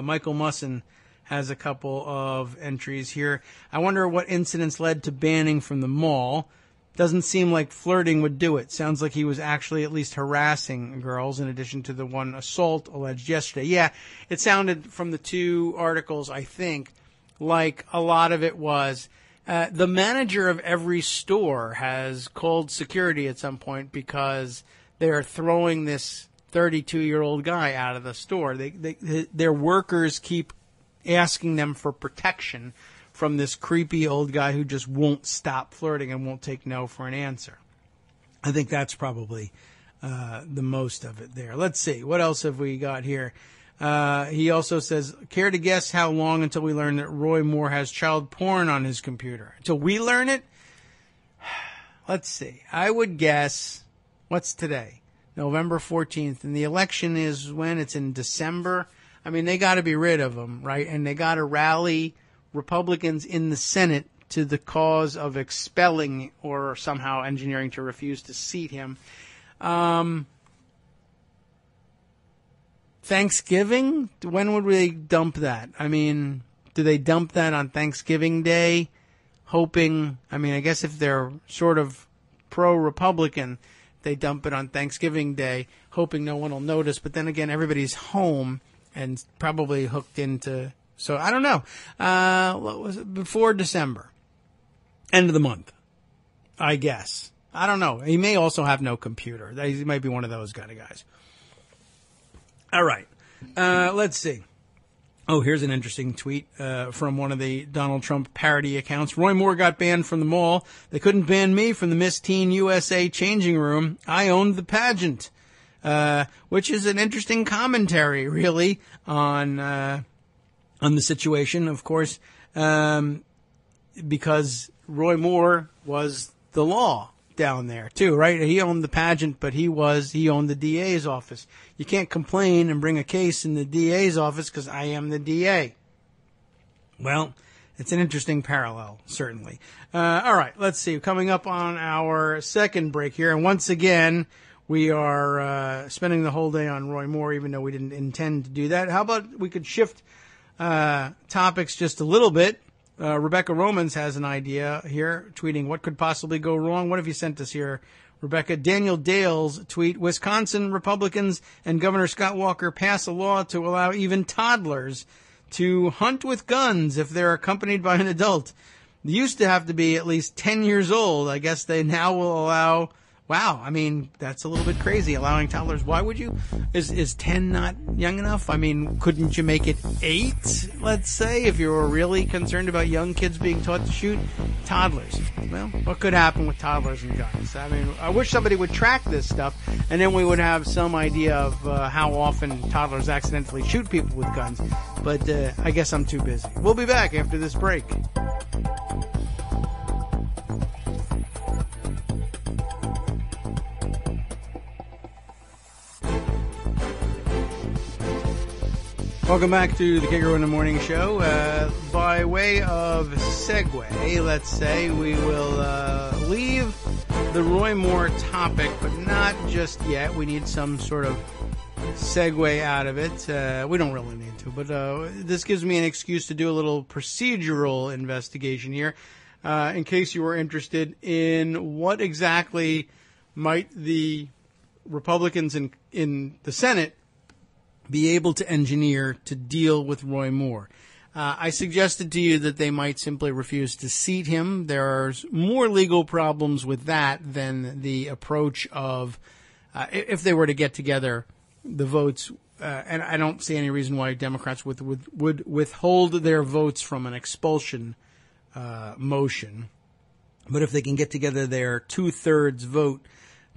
Michael Musson has a couple of entries here. I wonder what incidents led to banning from the mall. Doesn't seem like flirting would do it. Sounds like he was actually at least harassing girls in addition to the one assault alleged yesterday. Yeah, it sounded from the two articles, I think, like a lot of it was the manager of every store has called security at some point because they are throwing this 32-year-old guy out of the store. Their workers keep asking them for protection from this creepy old guy who just won't stop flirting and won't take no for an answer. I think that's probably the most of it there. Let's see. What else have we got here? He also says, care to guess how long until we learn that Roy Moore has child porn on his computer? Until we learn it? Let's see. I would guess, what's today? November 14th. And the election is when? It's in December. I mean, they got to be rid of him, right? And they got to rally Republicans in the Senate to the cause of expelling or somehow engineering to refuse to seat him. Thanksgiving? When would they dump that? I mean, do they dump that on Thanksgiving Day? Hoping, I mean, I guess if they're sort of pro-Republican, they dump it on Thanksgiving Day, hoping no one will notice. But then again, everybody's home and probably hooked into, so I don't know. What was it? Before December. End of the month, I guess. I don't know. He may also have no computer. He might be one of those kind of guys. All right. Let's see. Oh, here's an interesting tweet from one of the Donald Trump parody accounts. Roy Moore got banned from the mall. They couldn't ban me from the Miss Teen USA changing room. I owned the pageant, which is an interesting commentary, really, on the situation. Of course, because Roy Moore was the law down there too, right? He owned the pageant, but he owned the DA's office. You can't complain and bring a case in the DA's office because I am the DA. Well, it's an interesting parallel, certainly. All right, let's see. Coming up on our second break here, and once again, we are spending the whole day on Roy Moore, even though we didn't intend to do that. How about we could shift topics just a little bit? Rebecca Romans has an idea here, tweeting, what could possibly go wrong? What have you sent us here, Rebecca? Daniel Dale's tweet, Wisconsin Republicans and Governor Scott Walker pass a law to allow even toddlers to hunt with guns if they're accompanied by an adult. They used to have to be at least 10 years old. I guess they now will allow, wow, I mean, that's a little bit crazy, allowing toddlers. Why would you? Is 10 not young enough? I mean, couldn't you make it 8, let's say, if you were really concerned about young kids being taught to shoot? Toddlers. Well, what could happen with toddlers and guns? I mean, I wish somebody would track this stuff, and then we would have some idea of how often toddlers accidentally shoot people with guns. But I guess I'm too busy. We'll be back after this break. Welcome back to the Kagro in the Morning Show. By way of segue, let's say, we will leave the Roy Moore topic, but not just yet. We need some sort of segue out of it. We don't really need to, but this gives me an excuse to do a little procedural investigation here, in case you were interested in what exactly might the Republicans in the Senate be able to engineer to deal with Roy Moore. I suggested to you that they might simply refuse to seat him. There are more legal problems with that than the approach of if they were to get together the votes. And I don't see any reason why Democrats would withhold their votes from an expulsion motion. But if they can get together their 2/3 vote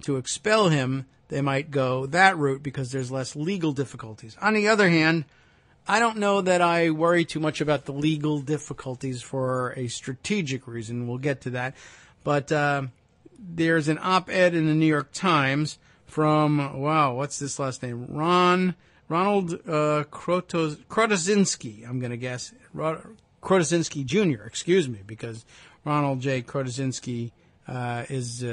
to expel him, they might go that route because there's less legal difficulties. On the other hand, I don't know that I worry too much about the legal difficulties for a strategic reason. We'll get to that. But there's an op-ed in the New York Times from, wow, what's this last name? Ronald Krotosinski, I'm going to guess. Krotosinski Jr., excuse me, because Ronald J. Krotosinski is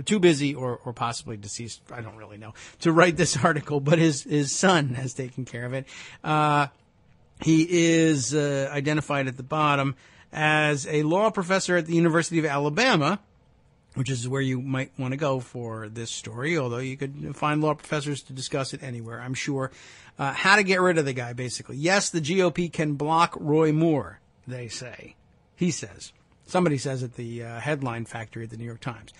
too busy or possibly deceased, I don't really know, to write this article, but his son has taken care of it. He is identified at the bottom as a law professor at the University of Alabama, which is where you might want to go for this story, although you could find law professors to discuss it anywhere, I'm sure. How to get rid of the guy, basically. Yes, the GOP can block Roy Moore, they say. He says. Somebody says at the headline factory at the New York Times.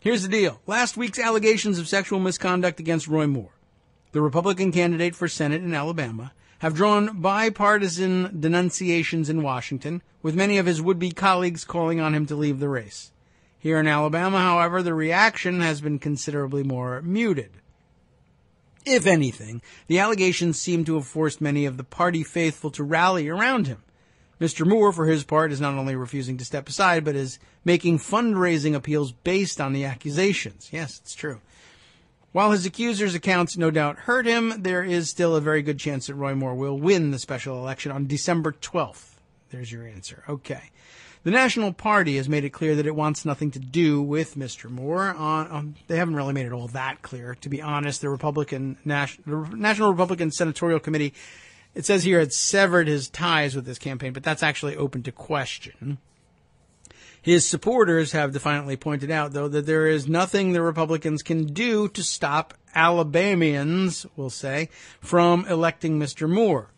Here's the deal. Last week's allegations of sexual misconduct against Roy Moore, the Republican candidate for Senate in Alabama, have drawn bipartisan denunciations in Washington, with many of his would-be colleagues calling on him to leave the race. Here in Alabama, however, the reaction has been considerably more muted. If anything, the allegations seem to have forced many of the party faithful to rally around him. Mr. Moore, for his part, is not only refusing to step aside, but is making fundraising appeals based on the accusations. Yes, it's true. While his accusers' accounts no doubt hurt him, there is still a very good chance that Roy Moore will win the special election on December 12th. There's your answer. Okay. The National Party has made it clear that it wants nothing to do with Mr. Moore. They haven't really made it all that clear, to be honest. The National Republican Senatorial Committee, it says here it severed his ties with this campaign, but that's actually open to question. His supporters have defiantly pointed out, though, that there is nothing the Republicans can do to stop Alabamians, we'll say, from electing Mr. Moore.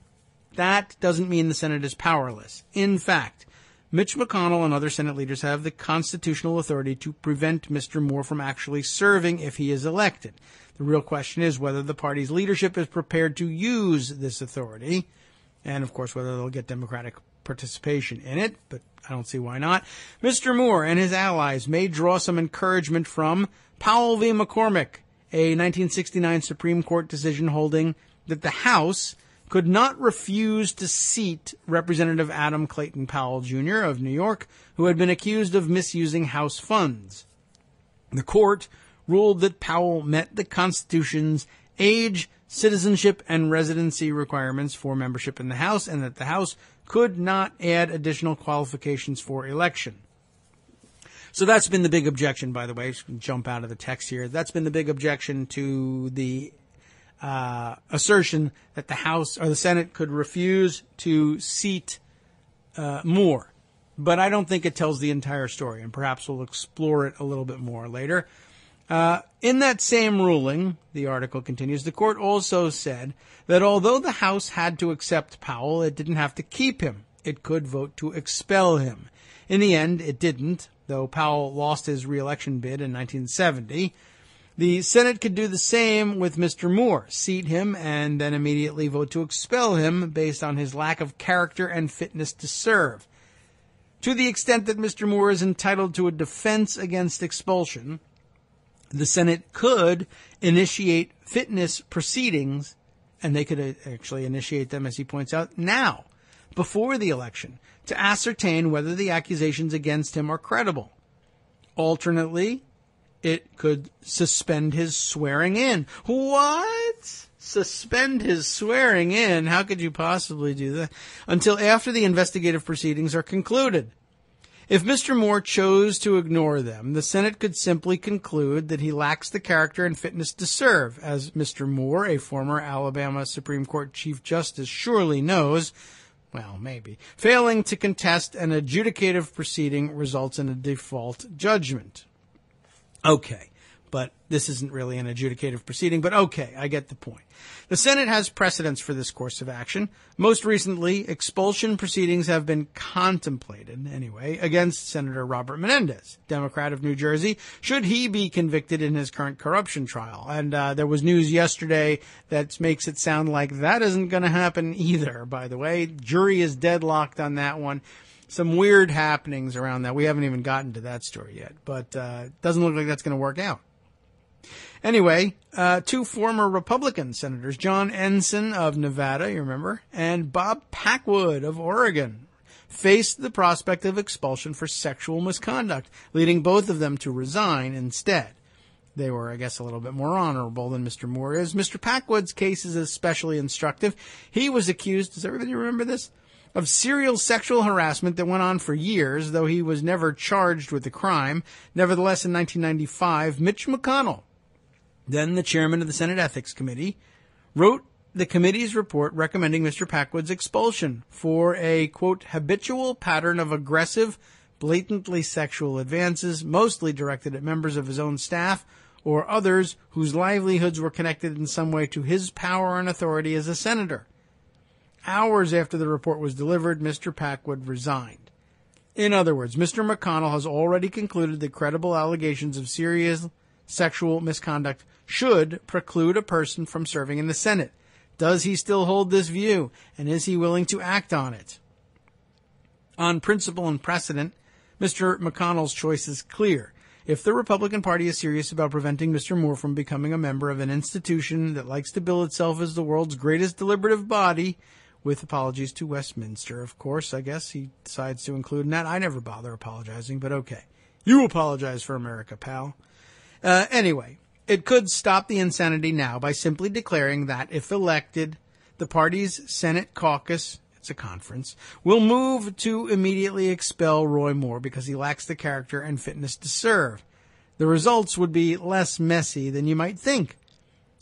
That doesn't mean the Senate is powerless. In fact, Mitch McConnell and other Senate leaders have the constitutional authority to prevent Mr. Moore from actually serving if he is elected. The real question is whether the party's leadership is prepared to use this authority, and, of course, whether they'll get Democratic participation in it, but I don't see why not. Mr. Moore and his allies may draw some encouragement from Powell v. McCormick, a 1969 Supreme Court decision holding that the House could not refuse to seat Representative Adam Clayton Powell, Jr. of New York, who had been accused of misusing House funds. The court ruled that Powell met the Constitution's age, citizenship, and residency requirements for membership in the House, and that the House could not add additional qualifications for election. So that's been the big objection, by the way. Just jump out of the text here. That's been the big objection to the assertion that the House or the Senate could refuse to seat Moore. But I don't think it tells the entire story, and perhaps we'll explore it a little bit more later. In that same ruling, the article continues, the court also said that although the House had to accept Powell, it didn't have to keep him. It could vote to expel him. In the end, it didn't, though Powell lost his re-election bid in 1970. The Senate could do the same with Mr. Moore, seat him, and then immediately vote to expel him based on his lack of character and fitness to serve. To the extent that Mr. Moore is entitled to a defense against expulsion, the Senate could initiate fitness proceedings, and they could actually initiate them, as he points out, now, before the election, to ascertain whether the accusations against him are credible. Alternately, it could suspend his swearing in. What? Suspend his swearing in? How could you possibly do that? Until after the investigative proceedings are concluded. If Mr. Moore chose to ignore them, the Senate could simply conclude that he lacks the character and fitness to serve. As Mr. Moore, a former Alabama Supreme Court Chief Justice, surely knows, well, maybe, failing to contest an adjudicative proceeding results in a default judgment. Okay, but this isn't really an adjudicative proceeding, but okay, I get the point. The Senate has precedents for this course of action. Most recently, expulsion proceedings have been contemplated, anyway, against Senator Robert Menendez, Democrat of New Jersey, should he be convicted in his current corruption trial. And there was news yesterday that makes it sound like that isn't going to happen either, by the way. Jury is deadlocked on that one. Some weird happenings around that. We haven't even gotten to that story yet, but doesn't look like that's going to work out. Anyway, two former Republican senators, John Ensign of Nevada, you remember, and Bob Packwood of Oregon, faced the prospect of expulsion for sexual misconduct, leading both of them to resign instead. They were, I guess, a little bit more honorable than Mr. Moore is. Mr. Packwood's case is especially instructive. He was accused, does everybody remember this, of serial sexual harassment that went on for years, though he was never charged with the crime. Nevertheless, in 1995, Mitch McConnell, then the chairman of the Senate Ethics Committee, wrote the committee's report recommending Mr. Packwood's expulsion for a, quote, habitual pattern of aggressive, blatantly sexual advances, mostly directed at members of his own staff or others whose livelihoods were connected in some way to his power and authority as a senator. Hours after the report was delivered, Mr. Packwood resigned. In other words, Mr. McConnell has already concluded that credible allegations of serious sexual misconduct should preclude a person from serving in the Senate. Does he still hold this view, and is he willing to act on it? On principle and precedent, Mr. McConnell's choice is clear. If the Republican Party is serious about preventing Mr. Moore from becoming a member of an institution that likes to bill itself as the world's greatest deliberative body, with apologies to Westminster, of course, I guess he decides to include in that. I never bother apologizing, but okay. You apologize for America, pal. Anyway, it could stop the insanity now by simply declaring that if elected, the party's Senate caucus, it's a conference, will move to immediately expel Roy Moore because he lacks the character and fitness to serve. The results would be less messy than you might think.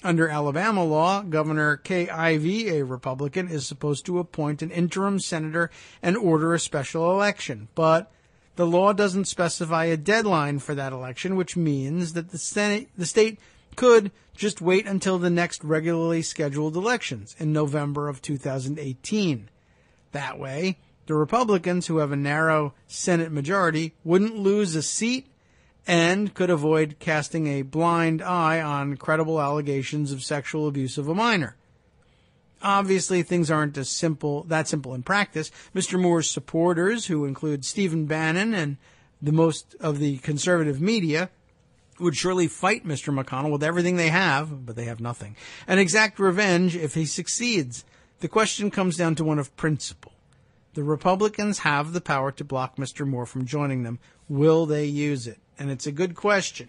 Under Alabama law, Governor Kay Ivey, a Republican, is supposed to appoint an interim senator and order a special election. But the law doesn't specify a deadline for that election, which means that the state could just wait until the next regularly scheduled elections in November of 2018. That way, the Republicans, who have a narrow Senate majority, wouldn't lose a seat and could avoid casting a blind eye on credible allegations of sexual abuse of a minor. Obviously, things aren't that simple in practice. Mr. Moore's supporters, who include Stephen Bannon and the most of the conservative media, would surely fight Mr. McConnell with everything they have, but they have nothing, and exact revenge if he succeeds. The question comes down to one of principle. The Republicans have the power to block Mr. Moore from joining them. Will they use it? And it's a good question.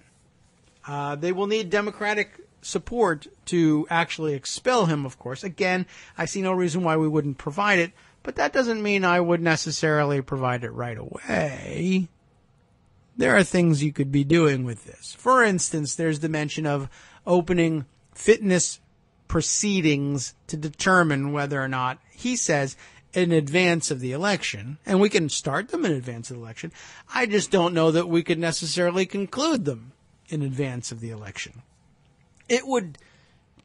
They will need Democratic support to actually expel him, of course. Again, I see no reason why we wouldn't provide it, but that doesn't mean I would necessarily provide it right away. There are things you could be doing with this. For instance, there's the mention of opening fitness proceedings to determine whether or not, he says, in advance of the election, and we can start them in advance of the election. I just don't know that we could necessarily conclude them in advance of the election. It would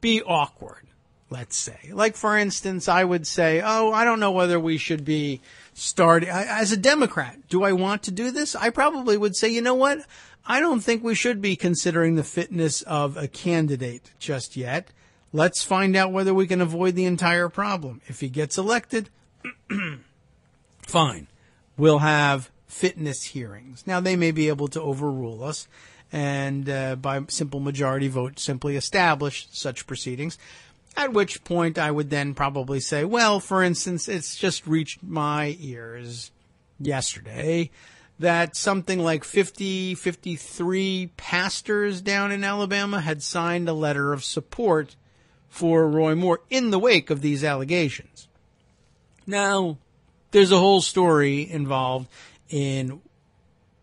be awkward, let's say. Like, for instance, I would say, I don't know whether we should be starting. As a Democrat, do I want to do this? I probably would say, you know what? I don't think we should be considering the fitness of a candidate just yet. Let's find out whether we can avoid the entire problem. If he gets elected, fine. We'll have fitness hearings. Now, they may be able to overrule us and by simple majority vote simply establish such proceedings, at which point I would then probably say, well, for instance, it's just reached my ears yesterday that something like 53 pastors down in Alabama had signed a letter of support for Roy Moore in the wake of these allegations. Now, there's a whole story involved in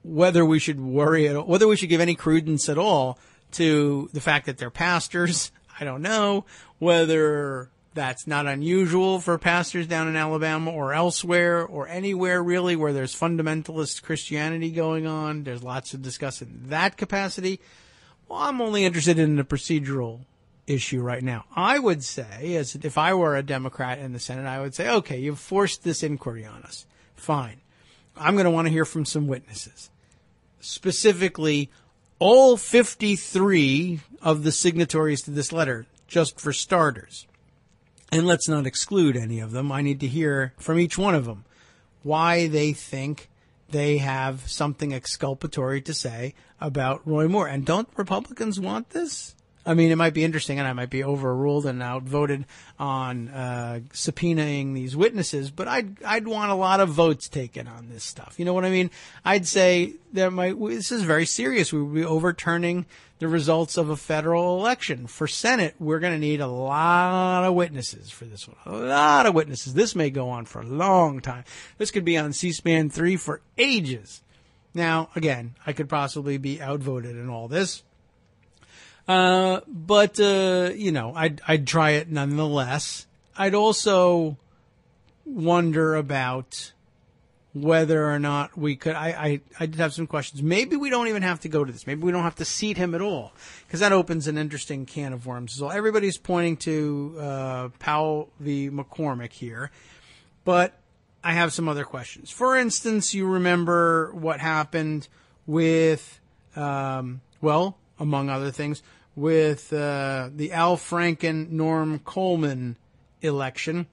whether we should worry at all, whether we should give any credence at all to the fact that they're pastors. I don't know whether that's not unusual for pastors down in Alabama or elsewhere or anywhere really where there's fundamentalist Christianity going on. There's lots to discuss in that capacity. Well, I'm only interested in the procedural issue right now. I would say, as if I were a Democrat in the Senate, I would say, okay, you've forced this inquiry on us. Fine. I'm going to want to hear from some witnesses. Specifically, all 53 of the signatories to this letter, just for starters. And let's not exclude any of them. I need to hear from each one of them why they think they have something exculpatory to say about Roy Moore. And don't Republicans want this? I mean, it might be interesting, and I might be overruled and outvoted on subpoenaing these witnesses, but I'd want a lot of votes taken on this stuff. You know what I mean? I'd say this is very serious. We would be overturning the results of a federal election. For Senate, we're going to need a lot of witnesses for this one. A lot of witnesses. This may go on for a long time. This could be on C-SPAN 3 for ages. Now, again, I could possibly be outvoted in all this. But I'd try it nonetheless. I'd also wonder about whether or not we could, I did have some questions. Maybe we don't even have to go to this. Maybe we don't have to seat him at all, because that opens an interesting can of worms. So everybody's pointing to, Powell v. McCormick here, but I have some other questions. For instance, you remember what happened with, among other things, with the Al Franken, Norm Coleman election.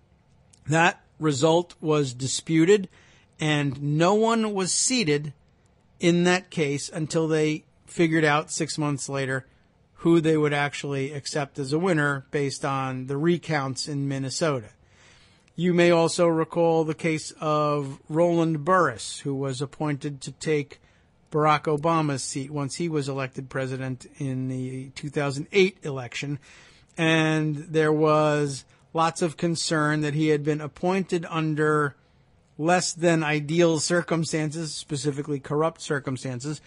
That result was disputed, and no one was seated in that case until they figured out 6 months later who they would actually accept as a winner based on the recounts in Minnesota. You may also recall the case of Roland Burris, who was appointed to take Barack Obama's seat once he was elected president in the 2008 election. And there was lots of concern that he had been appointed under less than ideal circumstances, specifically corrupt circumstances.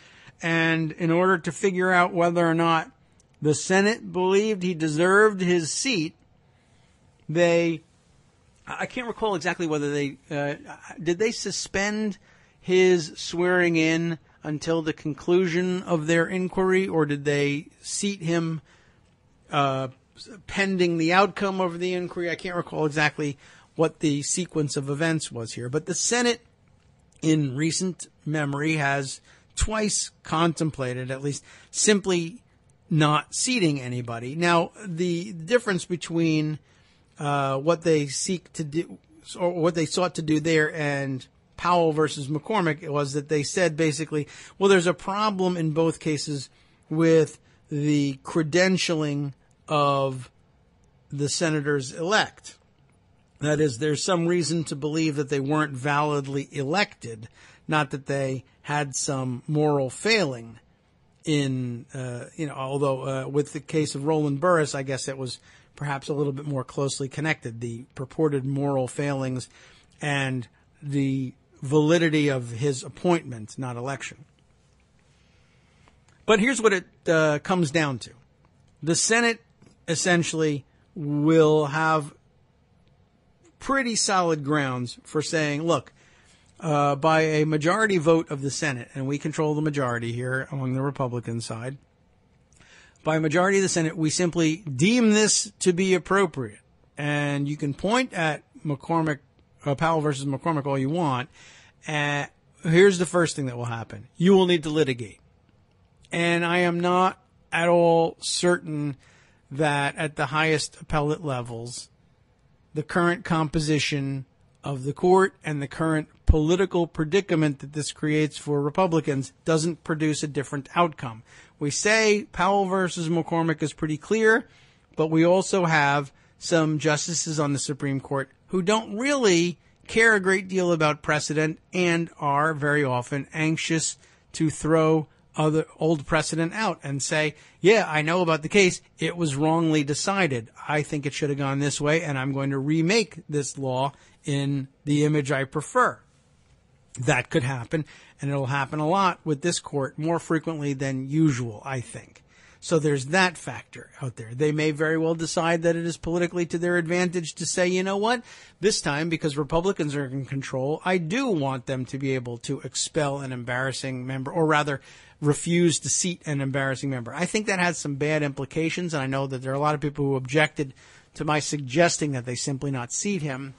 And in order to figure out whether or not the Senate believed he deserved his seat, I can't recall exactly whether did they suspend his swearing in until the conclusion of their inquiry, or did they seat him pending the outcome of the inquiry? I can't recall exactly what the sequence of events was here. But the Senate, in recent memory, has twice contemplated at least simply not seating anybody. Now, the difference between what they seek to do, or what they sought to do there, and Powell versus McCormick, was that they said basically, well, there's a problem in both cases with the credentialing of the senators elect. That is, there's some reason to believe that they weren't validly elected, not that they had some moral failing in, although with the case of Roland Burris, I guess it was perhaps a little bit more closely connected, the purported moral failings and the validity of his appointment, not election. But here's what it comes down to. The Senate essentially will have pretty solid grounds for saying, look, by a majority vote of the Senate, and we control the majority here among the Republican side, by a majority of the Senate, we simply deem this to be appropriate. And you can point at Powell versus McCormick all you want. Here's the first thing that will happen. You will need to litigate. And I am not at all certain that at the highest appellate levels, the current composition of the court and the current political predicament that this creates for Republicans doesn't produce a different outcome. We say Powell versus McCormick is pretty clear, but we also have some justices on the Supreme Court who don't really care a great deal about precedent and are very often anxious to throw other old precedent out and say, yeah, I know about the case. It was wrongly decided. I think it should have gone this way, and I'm going to remake this law in the image I prefer. That could happen, and it'll happen a lot with this court, more frequently than usual, I think. So there's that factor out there. They may very well decide that it is politically to their advantage to say, you know what, this time, because Republicans are in control, I do want them to be able to expel an embarrassing member, or rather refuse to seat an embarrassing member. I think that has some bad implications, and I know that there are a lot of people who objected to my suggesting that they simply not seat him,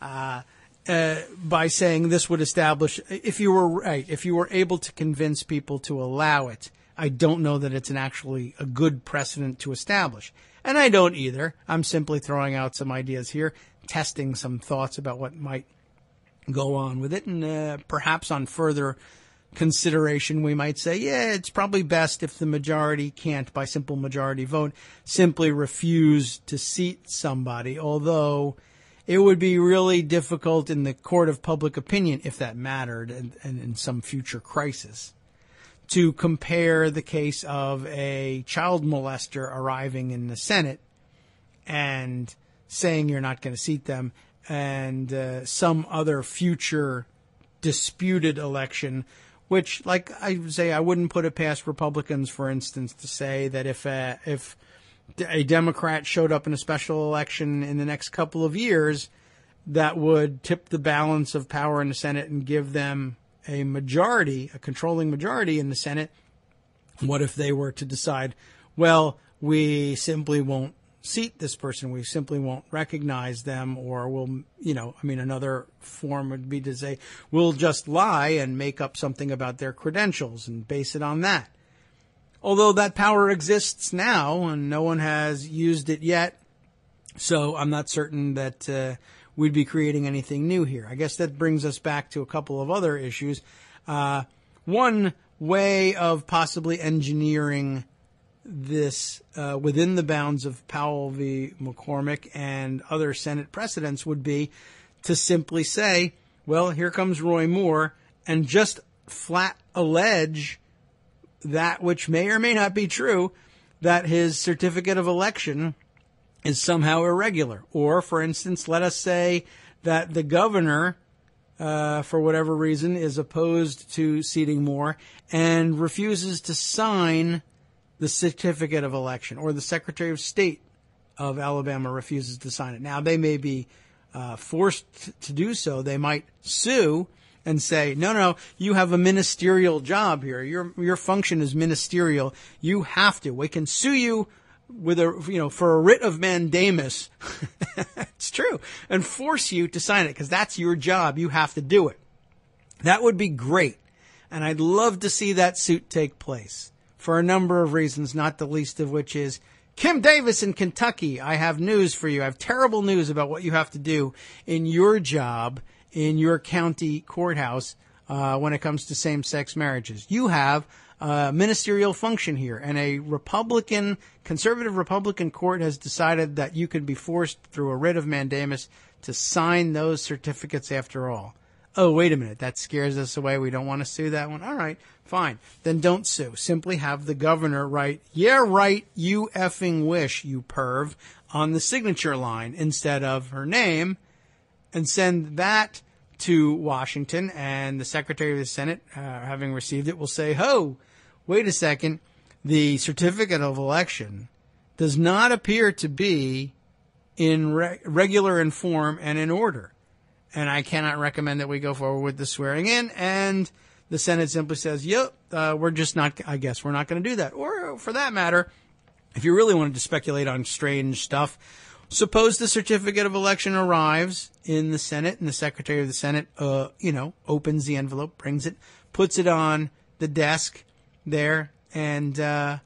by saying this would establish, if you were able to convince people to allow it, I don't know that it's actually a good precedent to establish. And I don't either. I'm simply throwing out some ideas here, testing some thoughts about what might go on with it, and perhaps on further consideration we might say, yeah, it's probably best if the majority can't, by simple majority vote, simply refuse to seat somebody, although it would be really difficult in the court of public opinion, if that mattered, and in some future crisis, to compare the case of a child molester arriving in the Senate and saying you're not going to seat them, and some other future disputed election, which, like I say, I wouldn't put it past Republicans, for instance, to say that if a Democrat showed up in a special election in the next couple of years, that would tip the balance of power in the Senate and give them a majority, a controlling majority in the Senate. What if they were to decide, well, we simply won't seat this person, we simply won't recognize them, or we'll, another form would be to say, we'll just lie and make up something about their credentials and base it on that. Although that power exists now and no one has used it yet, so I'm not certain that we'd be creating anything new here. I guess that brings us back to a couple of other issues. One way of possibly engineering this within the bounds of Powell v. McCormick and other Senate precedents would be to simply say, well, here comes Roy Moore, and just flat allege that which may or may not be true, that his certificate of election is somehow irregular. Or, for instance, let us say that the governor, for whatever reason, is opposed to seating Moore and refuses to sign the certificate of election, or the Secretary of State of Alabama refuses to sign it. Now, they may be forced to do so. They might sue and say, no, you have a ministerial job here. Your function is ministerial. You have to. We can sue you with for a writ of mandamus. It's true. And force you to sign it because that's your job. You have to do it. That would be great. And I'd love to see that suit take place for a number of reasons, not the least of which is Kim Davis in Kentucky. I have news for you. I have terrible news about what you have to do in your job in your county courthouse when it comes to same-sex marriages. You have a ministerial function here, and a conservative Republican court has decided that you could be forced through a writ of mandamus to sign those certificates after all. Oh, wait a minute. That scares us away. We don't want to sue that one. All right, fine. Then don't sue. Simply have the governor write, yeah, right, you effing wish, you perv, on the signature line instead of her name, and send that to Washington, and the Secretary of the Senate, having received it, will say, ho, wait a second, the certificate of election does not appear to be in regular in form and in order. And I cannot recommend that we go forward with the swearing in. And the Senate simply says, yep, we're not going to do that. Or for that matter, if you really wanted to speculate on strange stuff, suppose the certificate of election arrives in the Senate and the Secretary of the Senate, opens the envelope, brings it, puts it on the desk there. And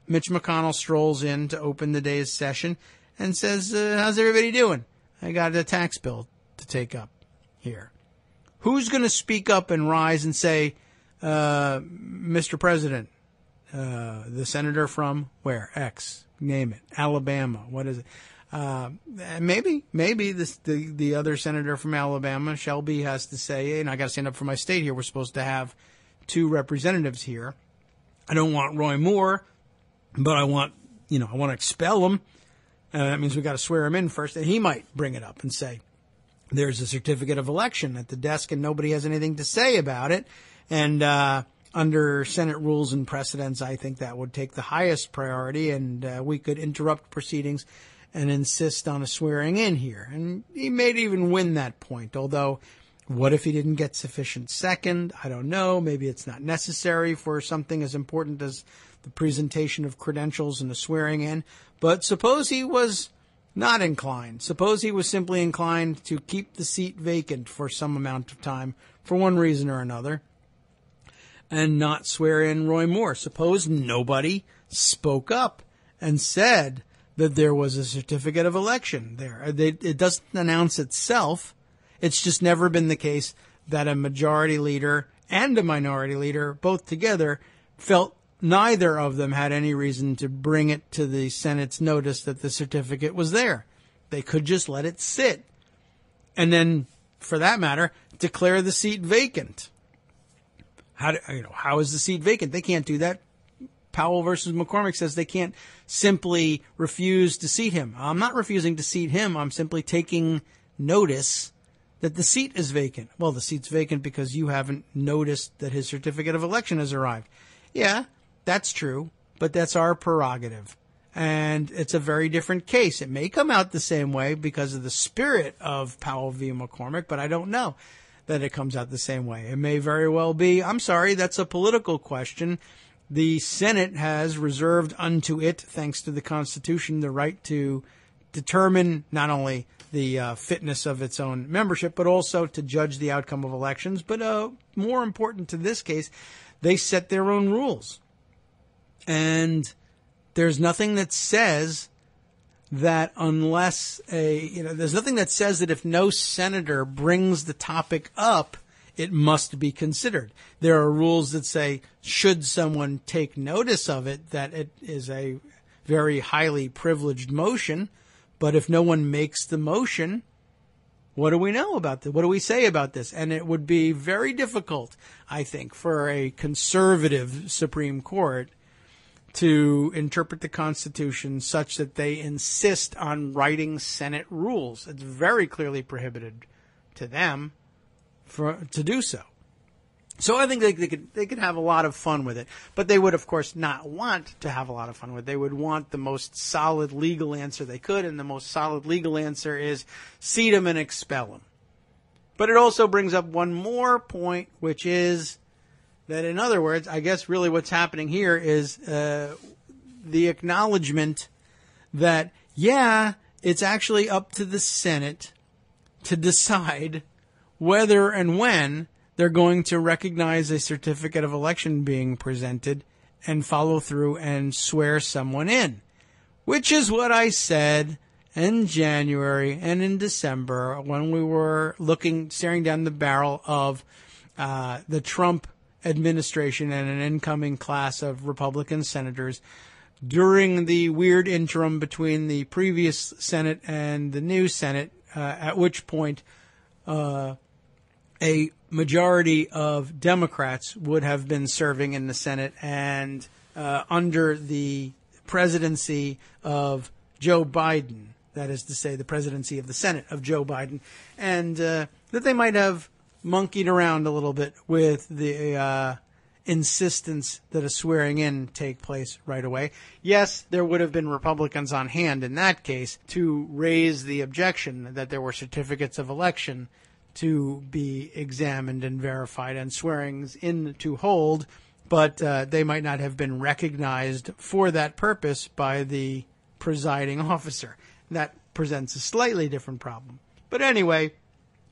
Mitch McConnell strolls in to open the day's session and says, how's everybody doing? I got a tax bill to take up here. Who's going to speak up and rise and say, Mr. President, the senator from where? X. Name it. Alabama. What is it? Maybe the other senator from Alabama, Shelby, has to say, hey, and I got to stand up for my state here. We're supposed to have 2 representatives here. I don't want Roy Moore, but I want to expel him. That means we got to swear him in first. And he might bring it up and say, there's a certificate of election at the desk and nobody has anything to say about it. And under Senate rules and precedents, I think that would take the highest priority, and we could interrupt proceedings and insist on a swearing in here. And he may even win that point, although what if he didn't get sufficient second? I don't know. Maybe it's not necessary for something as important as the presentation of credentials and the swearing in. But suppose he was not inclined. Suppose he was simply inclined to keep the seat vacant for some amount of time for one reason or another and not swear in Roy Moore. Suppose nobody spoke up and said that there was a certificate of election there. It doesn't announce itself. It's just never been the case that a majority leader and a minority leader, both together, felt neither of them had any reason to bring it to the Senate's notice that the certificate was there. They could just let it sit. And then, for that matter, declare the seat vacant. How is the seat vacant? They can't do that. Powell versus McCormick says they can't simply refuse to seat him. I'm not refusing to seat him. I'm simply taking notice that the seat is vacant. Well, the seat's vacant because you haven't noticed that his certificate of election has arrived. Yeah, that's true, but that's our prerogative. And it's a very different case. It may come out the same way because of the spirit of Powell v. McCormick, but I don't know that it comes out the same way. It may very well be, I'm sorry, that's a political question. The Senate has reserved unto it, thanks to the Constitution, the right to determine not only the fitness of its own membership, but also to judge the outcome of elections. But more important to this case, they set their own rules. And there's nothing that says that there's nothing that says that if no senator brings the topic up it must be considered. There are rules that say, should someone take notice of it, that it is a very highly privileged motion, but if no one makes the motion, what do we know about this? What do we say about this? And it would be very difficult, I think, for a conservative Supreme Court to interpret the Constitution such that they insist on writing Senate rules. It's very clearly prohibited to them to do so. So I think they could have a lot of fun with it, but they would, of course, not want to have a lot of fun with it. They would want the most solid legal answer they could, and the most solid legal answer is seat them and expel them. But it also brings up one more point, which is that, in other words, I guess really what's happening here is the acknowledgement that, yeah, it's actually up to the Senate to decide whether and when they're going to recognize a certificate of election being presented and follow through and swear someone in, which is what I said in January and in December when we were staring down the barrel of the Trump administration and an incoming class of Republican senators during the weird interim between the previous Senate and the new Senate, at which point a majority of Democrats would have been serving in the Senate, and under the presidency of Joe Biden, that is to say the presidency of the Senate of Joe Biden, and that they might have monkeyed around a little bit with the insistence that a swearing in take place right away. Yes, there would have been Republicans on hand in that case to raise the objection that there were certificates of election to be examined and verified and swearings in to hold, but they might not have been recognized for that purpose by the presiding officer. That presents a slightly different problem. But anyway,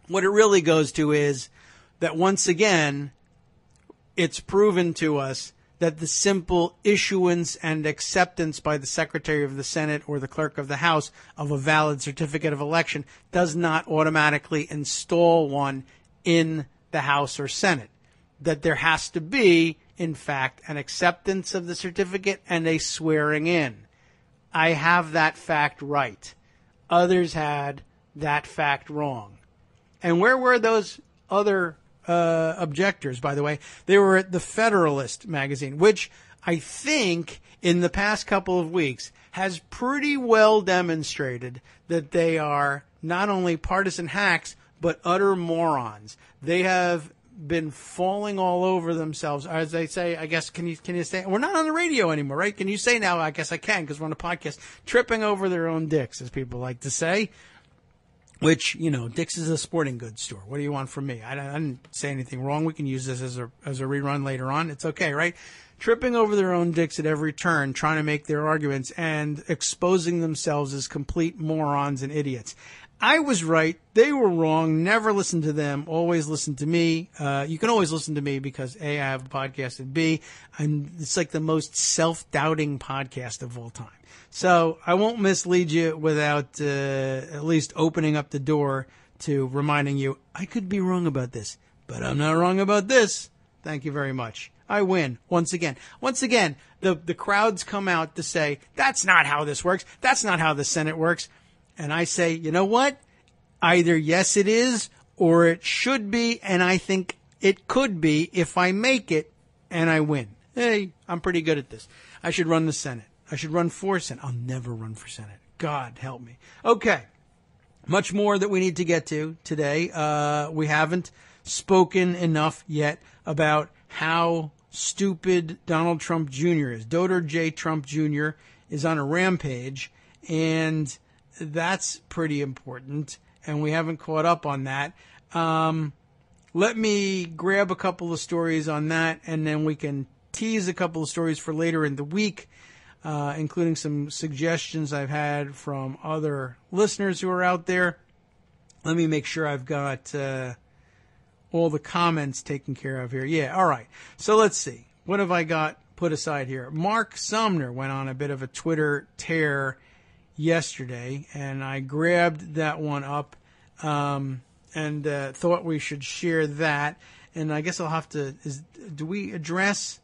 what it really goes to is that once again, it's proven to us that the simple issuance and acceptance by the Secretary of the Senate or the Clerk of the House of a valid certificate of election does not automatically install one in the House or Senate. That there has to be, in fact, an acceptance of the certificate and a swearing in. I have that fact right. Others had that fact wrong. And where were those other objectors, by the way? They were at the Federalist magazine, which I think in the past couple of weeks has pretty well demonstrated that they are not only partisan hacks, but utter morons. They have been falling all over themselves. As they say, I guess, can you say, we're not on the radio anymore, right? Can you say now? I guess I can, because we're on a podcast. Tripping over their own dicks, as people like to say. Which, Dick's is a sporting goods store. What do you want from me? I didn't say anything wrong. We can use this as a rerun later on. It's okay, right? Tripping over their own dicks at every turn, trying to make their arguments and exposing themselves as complete morons and idiots. I was right. They were wrong. Never listen to them. Always listen to me. You can always listen to me because A, I have a podcast, and B, it's like the most self-doubting podcast of all time. So I won't mislead you without at least opening up the door to reminding you, I could be wrong about this, but I'm not wrong about this. Thank you very much. I win once again. Once again, the crowds come out to say, that's not how this works. That's not how the Senate works. And I say, you know what? Either yes, it is, or it should be, and I think it could be if I make it, and I win. Hey, I'm pretty good at this. I should run the Senate. I should run for Senate. I'll never run for Senate. God help me. Okay. Much more that we need to get to today. We haven't spoken enough yet about how stupid Donald Trump Jr. is. Doter J. Trump Jr. is on a rampage, and that's pretty important, and we haven't caught up on that. Let me grab a couple of stories on that, and then we can tease a couple of stories for later in the week, including some suggestions I've had from other listeners who are out there. Let me make sure I've got all the comments taken care of here. Yeah, all right. So let's see. What have I got put aside here? Mark Sumner went on a bit of a Twitter tear yesterday, and I grabbed that one up. and thought we should share that. And I guess I'll have to, do we address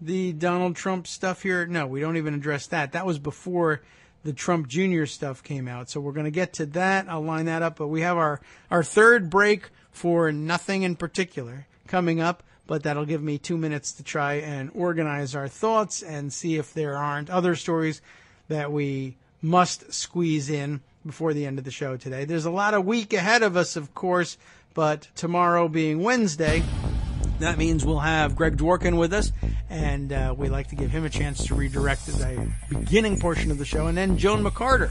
the Donald Trump stuff here? No, we don't even address that. That was before the Trump Jr. stuff came out. So we're going to get to that. I'll line that up. But we have our third break for nothing in particular coming up. But that'll give me 2 minutes to try and organize our thoughts and see if there aren't other stories that we must squeeze in before the end of the show today. There's a lot of week ahead of us, of course, but tomorrow being Wednesday, that means we'll have Greg Dworkin with us, and we like to give him a chance to redirect the beginning portion of the show, and then Joan McCarter,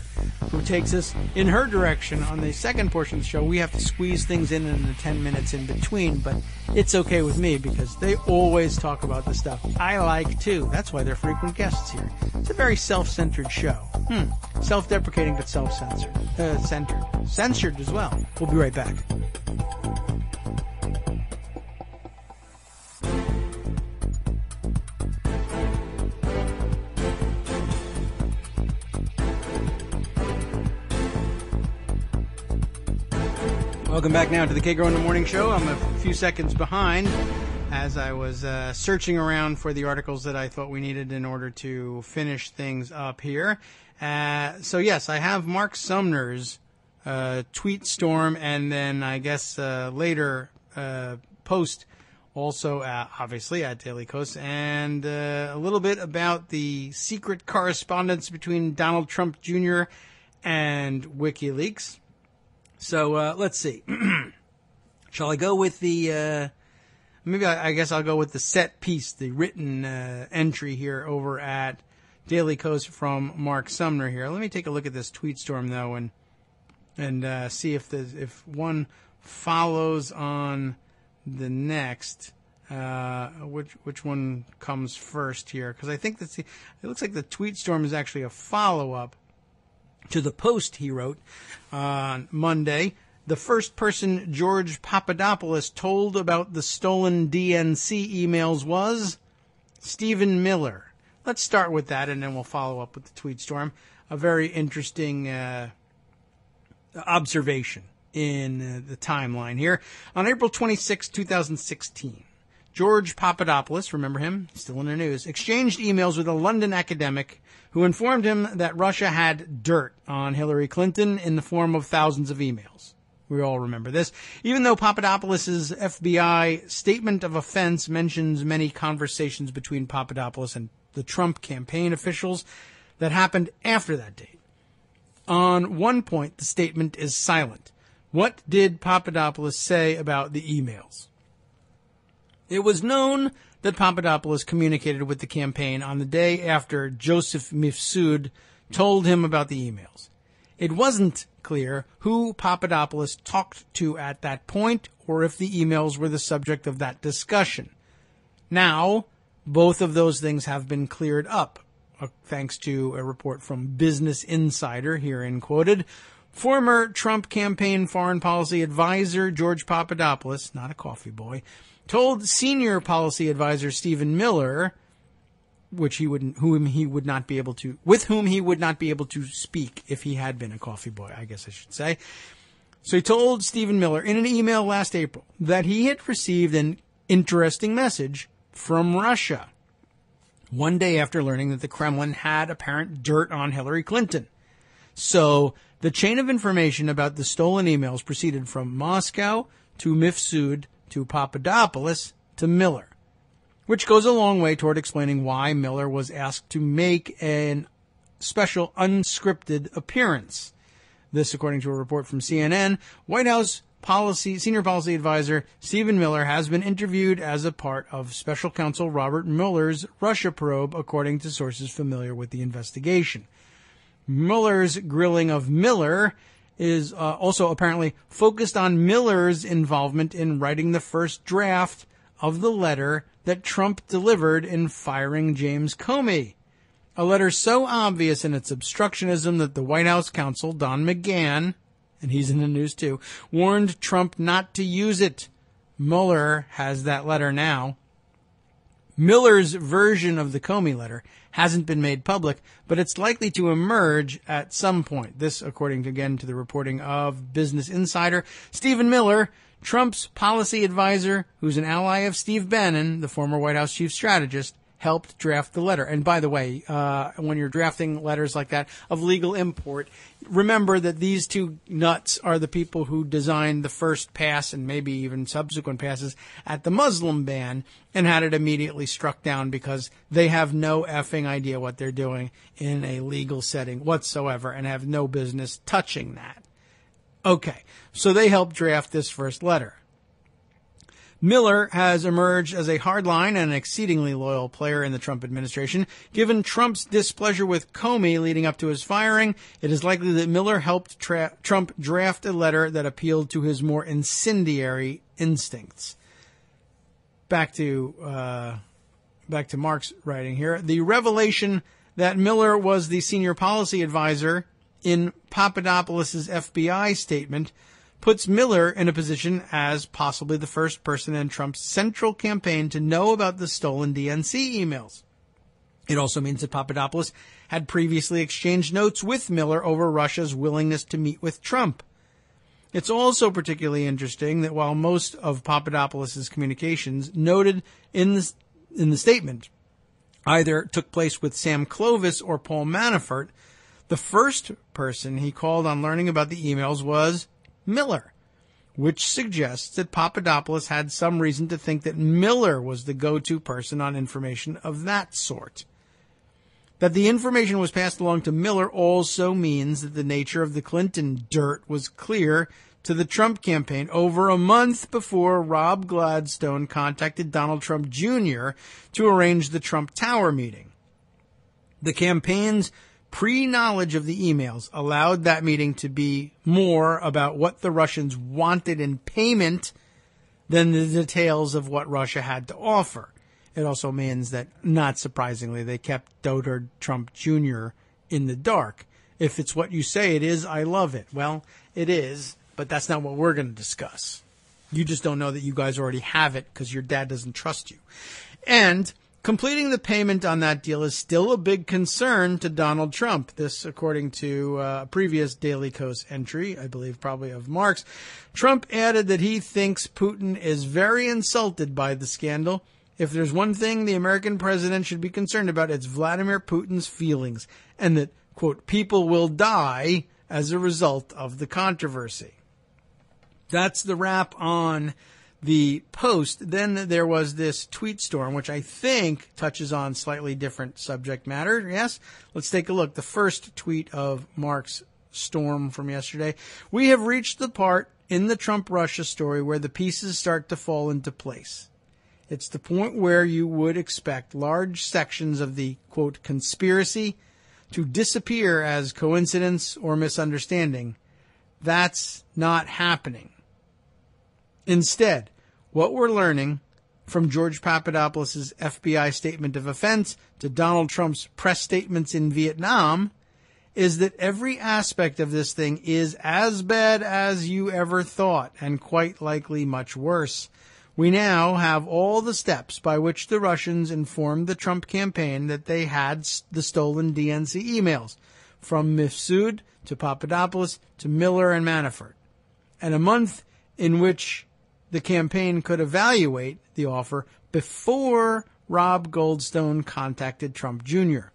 who takes us in her direction on the second portion of the show. We have to squeeze things in the 10 minutes in between, but it's okay with me because they always talk about the stuff I like too. That's why they're frequent guests here. It's a very self-centered show. Self-deprecating but self-censored. Censored as well. We'll be right back. Welcome back now to the Kagro in the Morning Show. I'm a few seconds behind as I was searching around for the articles that I thought we needed in order to finish things up here. So yes, I have Mark Sumner's tweet storm, and then I guess later post also obviously at Daily Kos, and a little bit about the secret correspondence between Donald Trump Jr. and WikiLeaks. So let's see. Shall I go with the maybe I guess I'll go with the set piece, the written entry here over at Daily Kos from Mark Sumner here. Let me take a look at this tweet storm though, and see if one follows on the next. Which one comes first here? Because I think it looks like the tweet storm is actually a follow-up to the post he wrote on Monday. The first person George Papadopoulos told about the stolen DNC emails was Stephen Miller. Let's start with that, and then we'll follow up with the tweet storm. A very interesting observation in the timeline here. On April 26, 2016, George Papadopoulos, remember him, still in the news, exchanged emails with a London academic who informed him that Russia had dirt on Hillary Clinton in the form of thousands of emails. We all remember this. Even though Papadopoulos' FBI statement of offense mentions many conversations between Papadopoulos and the Trump campaign officials that happened after that date. On one point, the statement is silent. What did Papadopoulos say about the emails? It was known that Papadopoulos communicated with the campaign on the day after Joseph Mifsud told him about the emails. It wasn't clear who Papadopoulos talked to at that point or if the emails were the subject of that discussion. Now, both of those things have been cleared up, thanks to a report from Business Insider, herein quoted. Former Trump campaign foreign policy advisor George Papadopoulos, not a coffee boy, told senior policy advisor Stephen Miller, with whom he would not be able to speak if he had been a coffee boy, I guess I should say. So he told Stephen Miller in an email last April that he had received an interesting message from Russia, one day after learning that the Kremlin had apparent dirt on Hillary Clinton. So the chain of information about the stolen emails proceeded from Moscow to Mifsud to Papadopoulos to Miller, which goes a long way toward explaining why Miller was asked to make a special unscripted appearance. This, according to a report from CNN, White House senior policy advisor Stephen Miller has been interviewed as a part of special counsel Robert Mueller's Russia probe, according to sources familiar with the investigation. Mueller's grilling of Miller is also apparently focused on Miller's involvement in writing the first draft of the letter that Trump delivered in firing James Comey. A letter so obvious in its obstructionism that the White House counsel, Don McGahn, and he's in the news too, warned Trump not to use it. Mueller has that letter now. Miller's version of the Comey letter hasn't been made public, but it's likely to emerge at some point. This, according to the reporting of Business Insider. Stephen Miller, Trump's policy advisor, who's an ally of Steve Bannon, the former White House chief strategist, helped draft the letter. And by the way, when you're drafting letters like that of legal import, remember that these two nuts are the people who designed the first pass and maybe even subsequent passes at the Muslim ban and had it immediately struck down because they have no effing idea what they're doing in a legal setting whatsoever and have no business touching that. Okay, so they helped draft this first letter. Miller has emerged as a hardline and exceedingly loyal player in the Trump administration. Given Trump's displeasure with Comey leading up to his firing, it is likely that Miller helped Trump draft a letter that appealed to his more incendiary instincts. Back to Mark's writing here. The revelation that Miller was the senior policy advisor in Papadopoulos' FBI statement puts Miller in a position as possibly the first person in Trump's central campaign to know about the stolen DNC emails. It also means that Papadopoulos had previously exchanged notes with Miller over Russia's willingness to meet with Trump. It's also particularly interesting that while most of Papadopoulos' communications noted in the statement either took place with Sam Clovis or Paul Manafort, the first person he called on learning about the emails was Miller, which suggests that Papadopoulos had some reason to think that Miller was the go-to person on information of that sort. That the information was passed along to Miller also means that the nature of the Clinton dirt was clear to the Trump campaign over a month before Rob Gladstone contacted Donald Trump Jr. to arrange the Trump Tower meeting. The campaign's pre-knowledge of the emails allowed that meeting to be more about what the Russians wanted in payment than the details of what Russia had to offer. It also means that, not surprisingly, they kept Dotard Trump Jr. in the dark. If it's what you say it is, I love it. Well, it is, but that's not what we're going to discuss. You just don't know that you guys already have it because your dad doesn't trust you. And completing the payment on that deal is still a big concern to Donald Trump. This, according to a previous Daily Kos entry, I believe probably of Mark's. Trump added that he thinks Putin is very insulted by the scandal. If there's one thing the American president should be concerned about, it's Vladimir Putin's feelings, and that, quote, people will die as a result of the controversy. That's the wrap on the Post. Then there was this tweet storm, which I think touches on slightly different subject matter. Yes? Let's take a look. The first tweet of Mark's storm from yesterday. We have reached the part in the Trump-Russia story where the pieces start to fall into place. It's the point where you would expect large sections of the, quote, conspiracy to disappear as coincidence or misunderstanding. That's not happening. Instead, what we're learning, from George Papadopoulos' FBI statement of offense to Donald Trump's press statements in Vietnam, is that every aspect of this thing is as bad as you ever thought, and quite likely much worse. We now have all the steps by which the Russians informed the Trump campaign that they had the stolen DNC emails, from Mifsud to Papadopoulos to Miller and Manafort, and a month in which the campaign could evaluate the offer before Rob Goldstone contacted Trump Jr.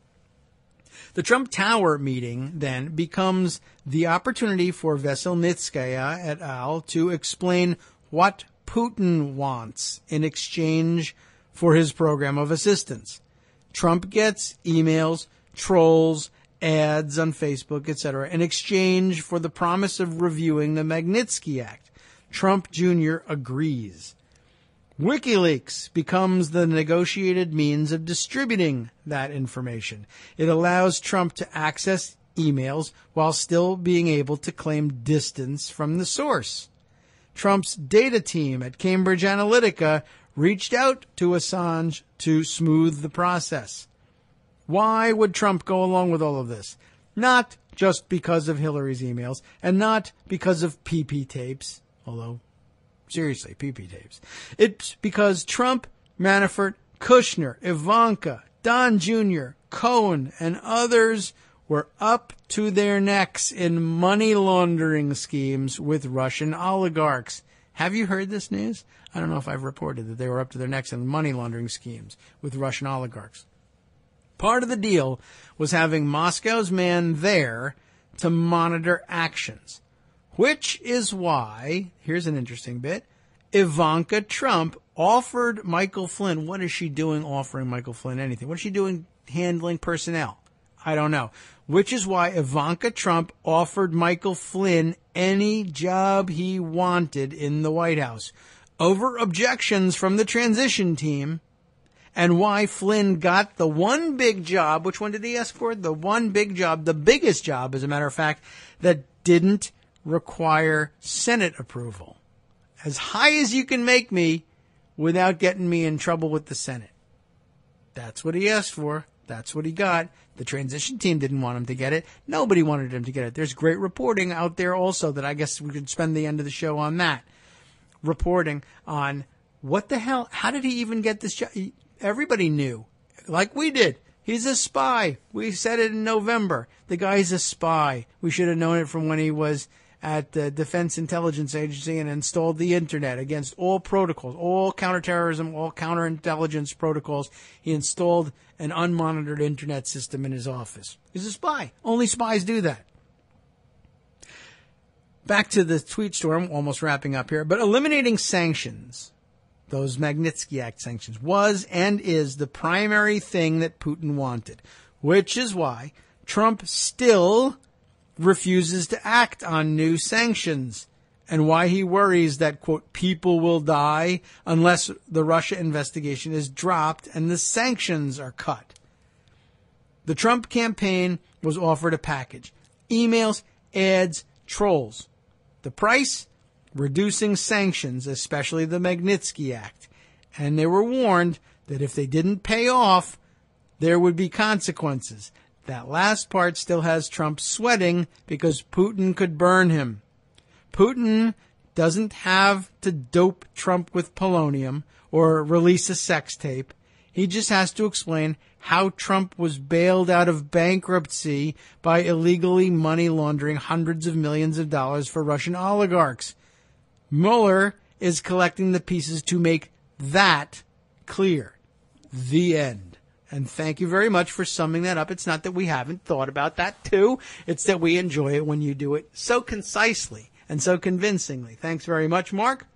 The Trump Tower meeting then becomes the opportunity for Veselnitskaya et al. To explain what Putin wants in exchange for his program of assistance. Trump gets emails, trolls, ads on Facebook, etc., in exchange for the promise of reviewing the Magnitsky Act. Trump Jr. agrees. WikiLeaks becomes the negotiated means of distributing that information. It allows Trump to access emails while still being able to claim distance from the source. Trump's data team at Cambridge Analytica reached out to Assange to smooth the process. Why would Trump go along with all of this? Not just because of Hillary's emails, and not because of PP tapes, although, seriously, PP tapes. It's because Trump, Manafort, Kushner, Ivanka, Don Jr., Cohen, and others were up to their necks in money laundering schemes with Russian oligarchs. Have you heard this news? I don't know if I've reported that they were up to their necks in money laundering schemes with Russian oligarchs. Part of the deal was having Moscow's man there to monitor actions, which is why, here's an interesting bit, Ivanka Trump offered Michael Flynn. What is she doing offering Michael Flynn anything? What is she doing handling personnel? I don't know. Which is why Ivanka Trump offered Michael Flynn any job he wanted in the White House over objections from the transition team, and why Flynn got the one big job. Which one did he ask for? The one big job, the biggest job, as a matter of fact, that didn't require Senate approval. As high as you can make me without getting me in trouble with the Senate. That's what he asked for. That's what he got. The transition team didn't want him to get it. Nobody wanted him to get it. There's great reporting out there also that I guess we could spend the end of the show on that. Reporting on what the hell, how did he even get this job? Everybody knew, like we did. He's a spy. We said it in November. The guy's a spy. We should have known it from when he was at the Defense Intelligence Agency and installed the Internet against all protocols, all counterterrorism, all counterintelligence protocols. He installed an unmonitored Internet system in his office. He's a spy. Only spies do that. Back to the tweet storm, almost wrapping up here. But eliminating sanctions, those Magnitsky Act sanctions, was and is the primary thing that Putin wanted, which is why Trump still refuses to act on new sanctions, and why he worries that, quote, people will die unless the Russia investigation is dropped and the sanctions are cut. The Trump campaign was offered a package: emails, ads, trolls. The price? Reducing sanctions, especially the Magnitsky Act. And they were warned that if they didn't pay off, there would be consequences. That last part still has Trump sweating because Putin could burn him. Putin doesn't have to dope Trump with polonium or release a sex tape. He just has to explain how Trump was bailed out of bankruptcy by illegally money laundering hundreds of millions of dollars for Russian oligarchs. Mueller is collecting the pieces to make that clear. The end. And thank you very much for summing that up. It's not that we haven't thought about that too. It's that we enjoy it when you do it so concisely and so convincingly. Thanks very much, Mark.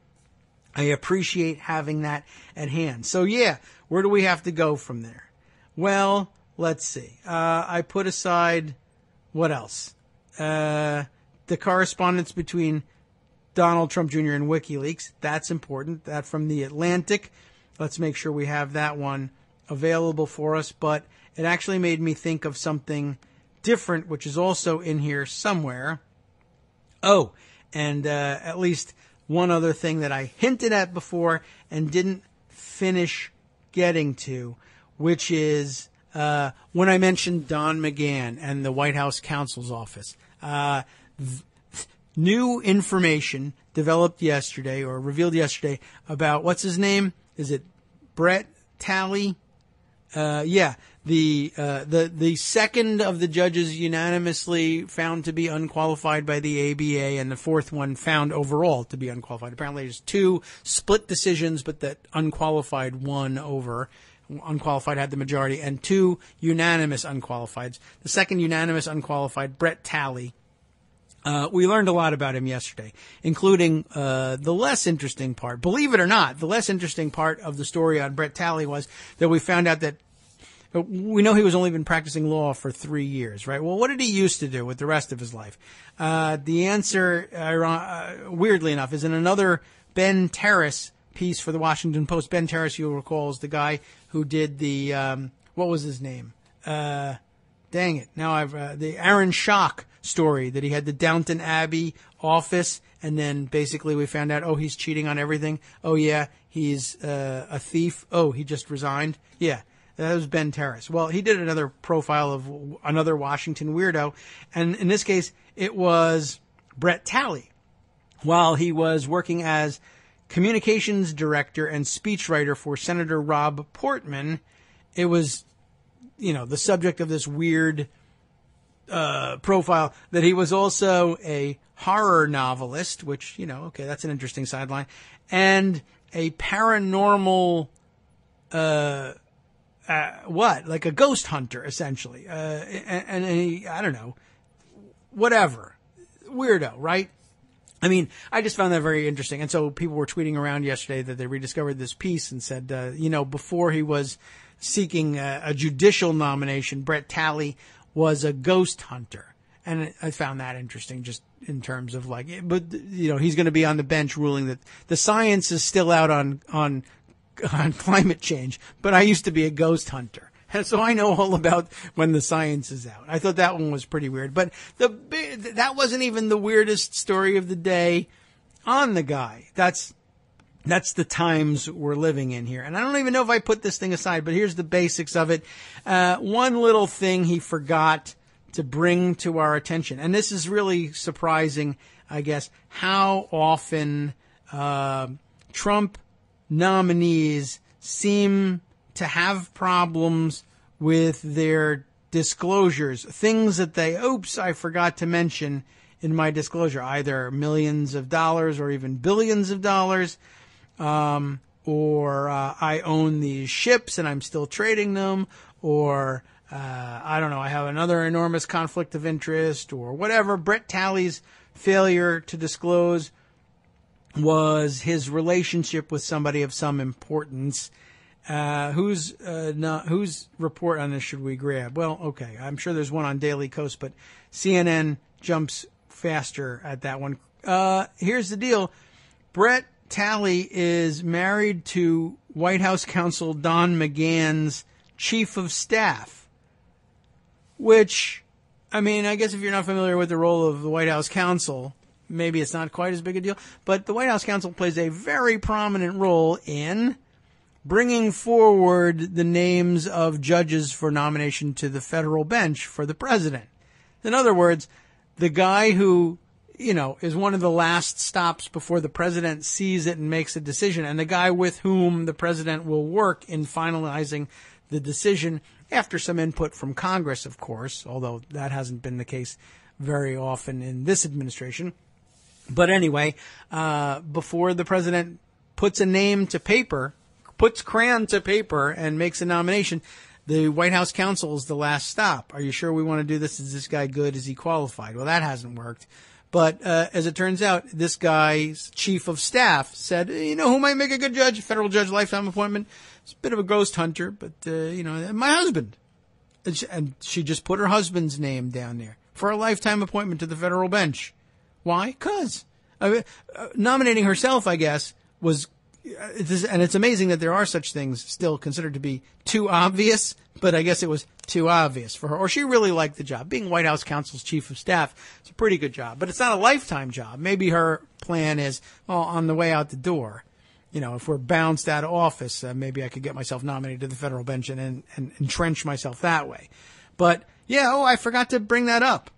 I appreciate having that at hand. So yeah, where do we have to go from there? Well, let's see. I put aside, what else? The correspondence between Donald Trump Jr. and WikiLeaks. That's important. That from The Atlantic. Let's make sure we have that one available for us. But it actually made me think of something different, which is also in here somewhere. Oh, and at least one other thing that I hinted at before and didn't finish getting to, which is when I mentioned Don McGahn and the White House counsel's office. New information developed yesterday or revealed yesterday about, what's his name? Is it Brett Talley? The second of the judges unanimously found to be unqualified by the ABA, and the fourth one found overall to be unqualified. Apparently there's two split decisions, but that unqualified won over. Unqualified had the majority, and two unanimous unqualifieds. The second unanimous unqualified, Brett Talley. We learned a lot about him yesterday, including the less interesting part. Believe it or not, the less interesting part of the story on Brett Talley was that we found out that we know he was only been practicing law for 3 years, right? Well, what did he used to do with the rest of his life? The answer, weirdly enough, is in another Ben Terrace piece for the Washington Post. Ben Terrace, you'll recall, is the guy who did the, what was his name? Dang it. Now the Aaron Schock story that he had the Downton Abbey office, and then basically we found out, oh, he's cheating on everything. Oh, yeah, he's a thief. Oh, he just resigned. Yeah, that was Ben Terrace. Well, he did another profile of another Washington weirdo, and in this case, it was Brett Talley. While he was working as communications director and speechwriter for Senator Rob Portman. It was, the subject of this weird profile that he was also a horror novelist, which, okay, that's an interesting sideline, and a paranormal, like a ghost hunter, essentially. And he, I don't know, whatever. Weirdo, right? I mean, I just found that very interesting. And so people were tweeting around yesterday that they rediscovered this piece and said, before he was seeking a judicial nomination, Brett Talley was a ghost hunter. And I found that interesting just in terms of he's going to be on the bench ruling that the science is still out on climate change, but I used to be a ghost hunter. And so I know all about when the science is out. I thought that one was pretty weird, but that wasn't even the weirdest story of the day on the guy. That's the times we're living in here. And I don't even know if I put this thing aside, but here's the basics of it. One little thing he forgot to bring to our attention, and this is really surprising, I guess, how often Trump nominees seem to have problems with their disclosures, things that I forgot to mention in my disclosure, either millions of dollars or even billions of dollars, or I own these ships and I'm still trading them, or I don't know, I have another enormous conflict of interest, or whatever. Brett Talley's failure to disclose was his relationship with somebody of some importance. Whose report on this should we grab? Well, okay, I'm sure there's one on Daily Kos, but CNN jumps faster at that one. Here's the deal. Brett Talley is married to White House counsel Don McGahn's chief of staff, which, I mean, I guess if you're not familiar with the role of the White House counsel, maybe it's not quite as big a deal, but the White House counsel plays a very prominent role in bringing forward the names of judges for nomination to the federal bench for the president. In other words, the guy who, is one of the last stops before the president sees it and makes a decision, and the guy with whom the president will work in finalizing the decision after some input from Congress, of course, although that hasn't been the case very often in this administration. But anyway, before the president puts a name to paper, puts crayon to paper and makes a nomination, the White House counsel is the last stop. Are you sure we want to do this? Is this guy good? Is he qualified? Well, that hasn't worked. But as it turns out, this guy's chief of staff said, who might make a good judge, federal judge, lifetime appointment? It's a bit of a ghost hunter, but, my husband. And she just put her husband's name down there for a lifetime appointment to the federal bench. Why? Because nominating herself, I guess, was... And it's amazing that there are such things still considered to be too obvious, but I guess it was too obvious for her. Or she really liked the job. Being White House counsel's chief of staff is a pretty good job, but it's not a lifetime job. Maybe her plan is, on the way out the door, if we're bounced out of office, maybe I could get myself nominated to the federal bench and entrench myself that way. But, I forgot to bring that up.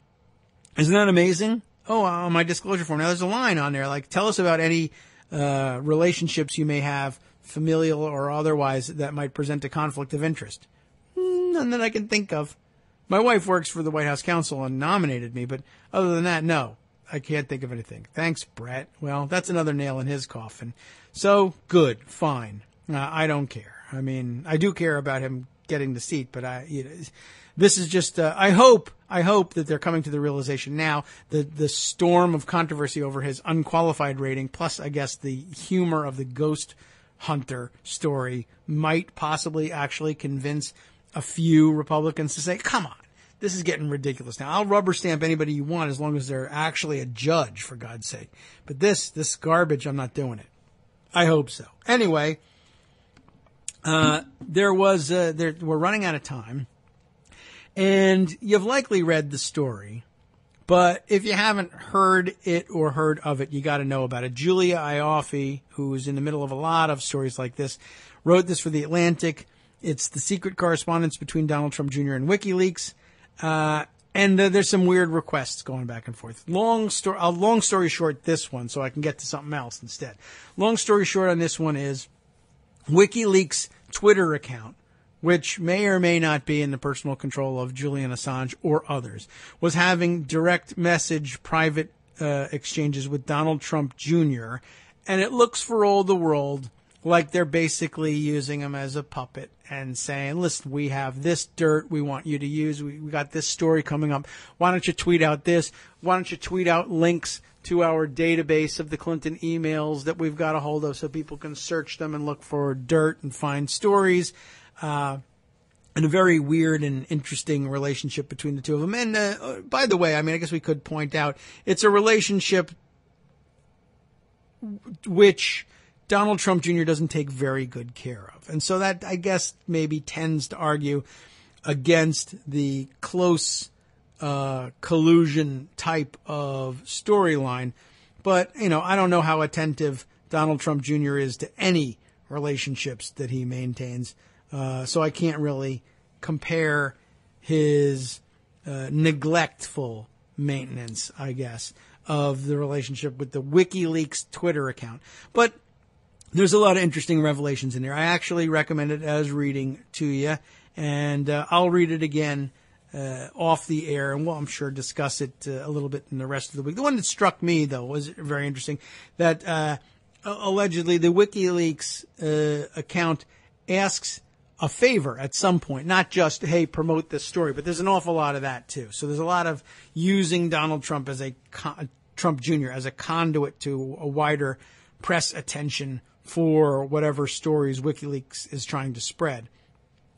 Isn't that amazing? On my disclosure form, now there's a line on there, like, tell us about any relationships you may have, familial or otherwise, that might present a conflict of interest. None that I can think of. My wife works for the White House counsel and nominated me, but other than that, no, I can't think of anything. Thanks, Brett. Well, that's another nail in his coffin. So, good, fine. I don't care. I mean, I do care about him getting the seat, but this is just, I hope that they're coming to the realization now that the storm of controversy over his unqualified rating, plus I guess the humor of the ghost hunter story, might possibly actually convince a few Republicans to say, come on, this is getting ridiculous now. I'll rubber stamp anybody you want as long as they're actually a judge, for God's sake. But this garbage, I'm not doing it. I hope so. Anyway, we're running out of time. And you've likely read the story, but if you haven't heard it or heard of it, you got to know about it. Julia Ioffe, who's in the middle of a lot of stories like this, wrote this for The Atlantic. It's the secret correspondence between Donald Trump Jr. and WikiLeaks. And there's some weird requests going back and forth. Long story short, this one, so I can get to something else instead. Long story short on this one is WikiLeaks' Twitter account, which may or may not be in the personal control of Julian Assange or others, was having direct message private exchanges with Donald Trump Jr., and it looks for all the world like they're basically using him as a puppet and saying, listen, we have this dirt we want you to use. We got this story coming up. Why don't you tweet out this? Why don't you tweet out links to our database of the Clinton emails that we've got a hold of so people can search them and look for dirt and find stories. And a very weird and interesting relationship between the two of them. And by the way, I mean, I guess we could point out it's a relationship which Donald Trump Jr. doesn't take very good care of. And so that, I guess, maybe tends to argue against the close collusion type of storyline. But, you know, I don't know how attentive Donald Trump Jr. is to any relationships that he maintains. So I can't really compare his neglectful maintenance, I guess, of the relationship with the WikiLeaks Twitter account. But there's a lot of interesting revelations in there. I actually recommend it as reading to you, and I'll read it again off the air, and we'll, I'm sure, discuss it a little bit in the rest of the week. The one that struck me, though, was very interesting, that allegedly the WikiLeaks account asks a favor at some point, not just, hey, promote this story, but there's an awful lot of that, too. So there's a lot of using Donald Trump as Trump Jr. as a conduit to a wider press attention for whatever stories WikiLeaks is trying to spread.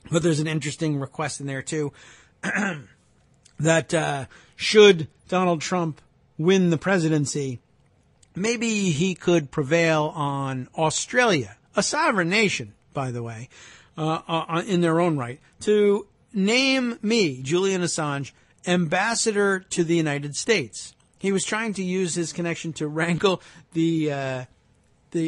But there's an interesting request in there, too, that should Donald Trump win the presidency, maybe he could prevail on Australia, a sovereign nation, by the way, in their own right, to name me, Julian Assange, ambassador to the United States. He was trying to use his connection to wrangle the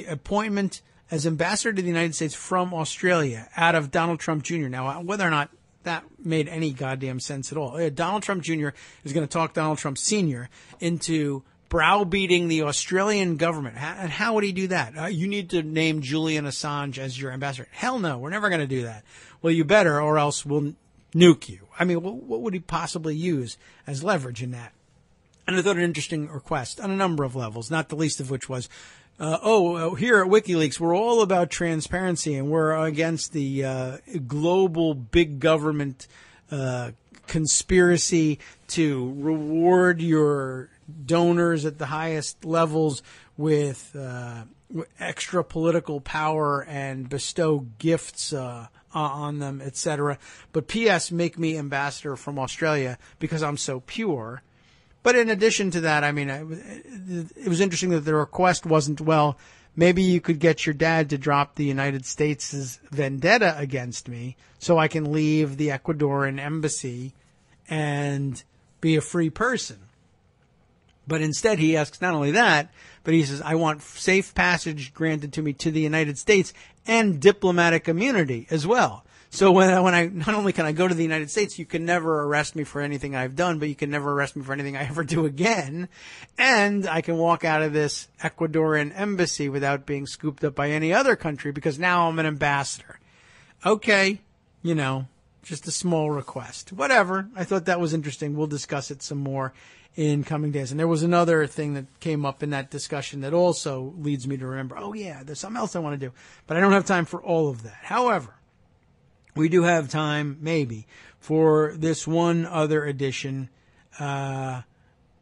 appointment as ambassador to the United States from Australia out of Donald Trump Jr. Now, whether or not that made any goddamn sense at all. Donald Trump Jr. is going to talk Donald Trump Sr. into browbeating the Australian government. And how would he do that? You need to name Julian Assange as your ambassador. Hell no, we're never going to do that. Well, you better, or else we'll nuke you. I mean, what would he possibly use as leverage in that? And I thought an interesting request on a number of levels, not the least of which was, here at WikiLeaks, we're all about transparency, and we're against the global big government conspiracy to reward your donors at the highest levels with extra political power and bestow gifts on them, etc. But P.S., make me ambassador from Australia because I'm so pure. But in addition to that, I mean, it was interesting that the request wasn't, well, maybe you could get your dad to drop the United States' vendetta against me so I can leave the Ecuadorian embassy and be a free person. But instead, he asks not only that, but he says, I want safe passage granted to me to the United States and diplomatic immunity as well. So when I not only can I go to the United States, you can never arrest me for anything I've done, but you can never arrest me for anything I ever do again. And I can walk out of this Ecuadorian embassy without being scooped up by any other country because now I'm an ambassador. Okay, you know, just a small request. Whatever. I thought that was interesting. We'll discuss it some more in coming days. And there was another thing that came up in that discussion that also leads me to remember, oh yeah, there's something else I want to do. But I don't have time for all of that. However, we do have time, maybe, for this one other edition. And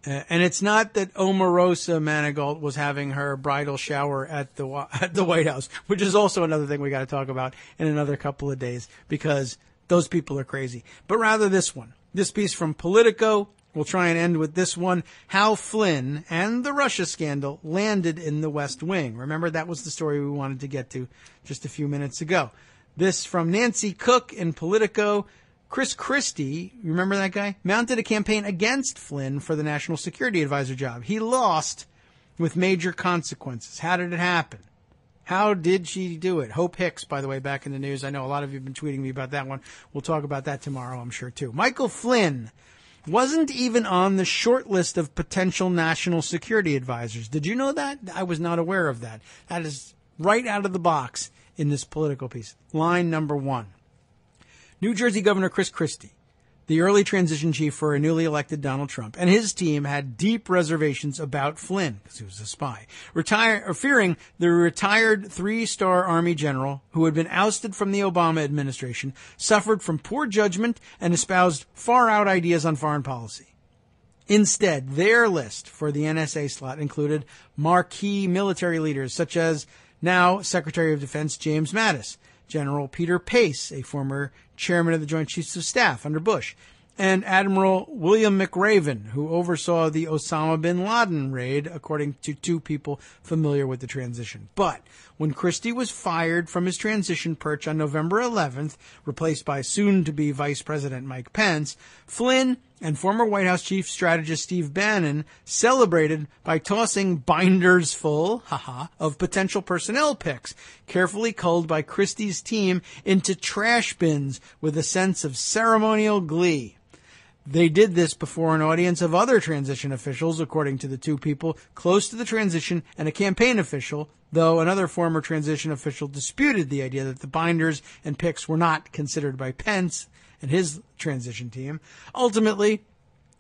it's not that Omarosa Manigault was having her bridal shower at the White House, which is also another thing we got to talk about in another couple of days, because those people are crazy. But rather this one. This piece from Politico. We'll try and end with this one. How Flynn and the Russia scandal landed in the West Wing. Remember, that was the story we wanted to get to just a few minutes ago. This from Nancy Cook in Politico. Chris Christie, remember that guy? Mounted a campaign against Flynn for the National Security Advisor job. He lost with major consequences. How did it happen? How did she do it? Hope Hicks, by the way, back in the news. I know a lot of you have been tweeting me about that one. We'll talk about that tomorrow, I'm sure, too. Michael Flynn wasn't even on the short list of potential national security advisors. Did you know that? I was not aware of that. That is right out of the box in this Politico piece. Line number 1. New Jersey Governor Chris Christie, the early transition chief for a newly elected Donald Trump, and his team had deep reservations about Flynn, because he was a spy, fearing the retired 3-star Army general, who had been ousted from the Obama administration, suffered from poor judgment and espoused far-out ideas on foreign policy. Instead, their list for the NSA slot included marquee military leaders, such as now Secretary of Defense James Mattis, General Peter Pace, a former chairman of the Joint Chiefs of Staff under Bush, and Admiral William McRaven, who oversaw the Osama bin Laden raid, according to 2 people familiar with the transition. But when Christie was fired from his transition perch on November 11th, replaced by soon-to-be Vice President Mike Pence, Flynn and former White House Chief Strategist Steve Bannon celebrated by tossing binders full, of potential personnel picks, carefully culled by Christie's team into trash bins with a sense of ceremonial glee. They did this before an audience of other transition officials, according to the 2 people close to the transition and a campaign official, though another former transition official disputed the idea that the binders and picks were not considered by Pence and his transition team. Ultimately,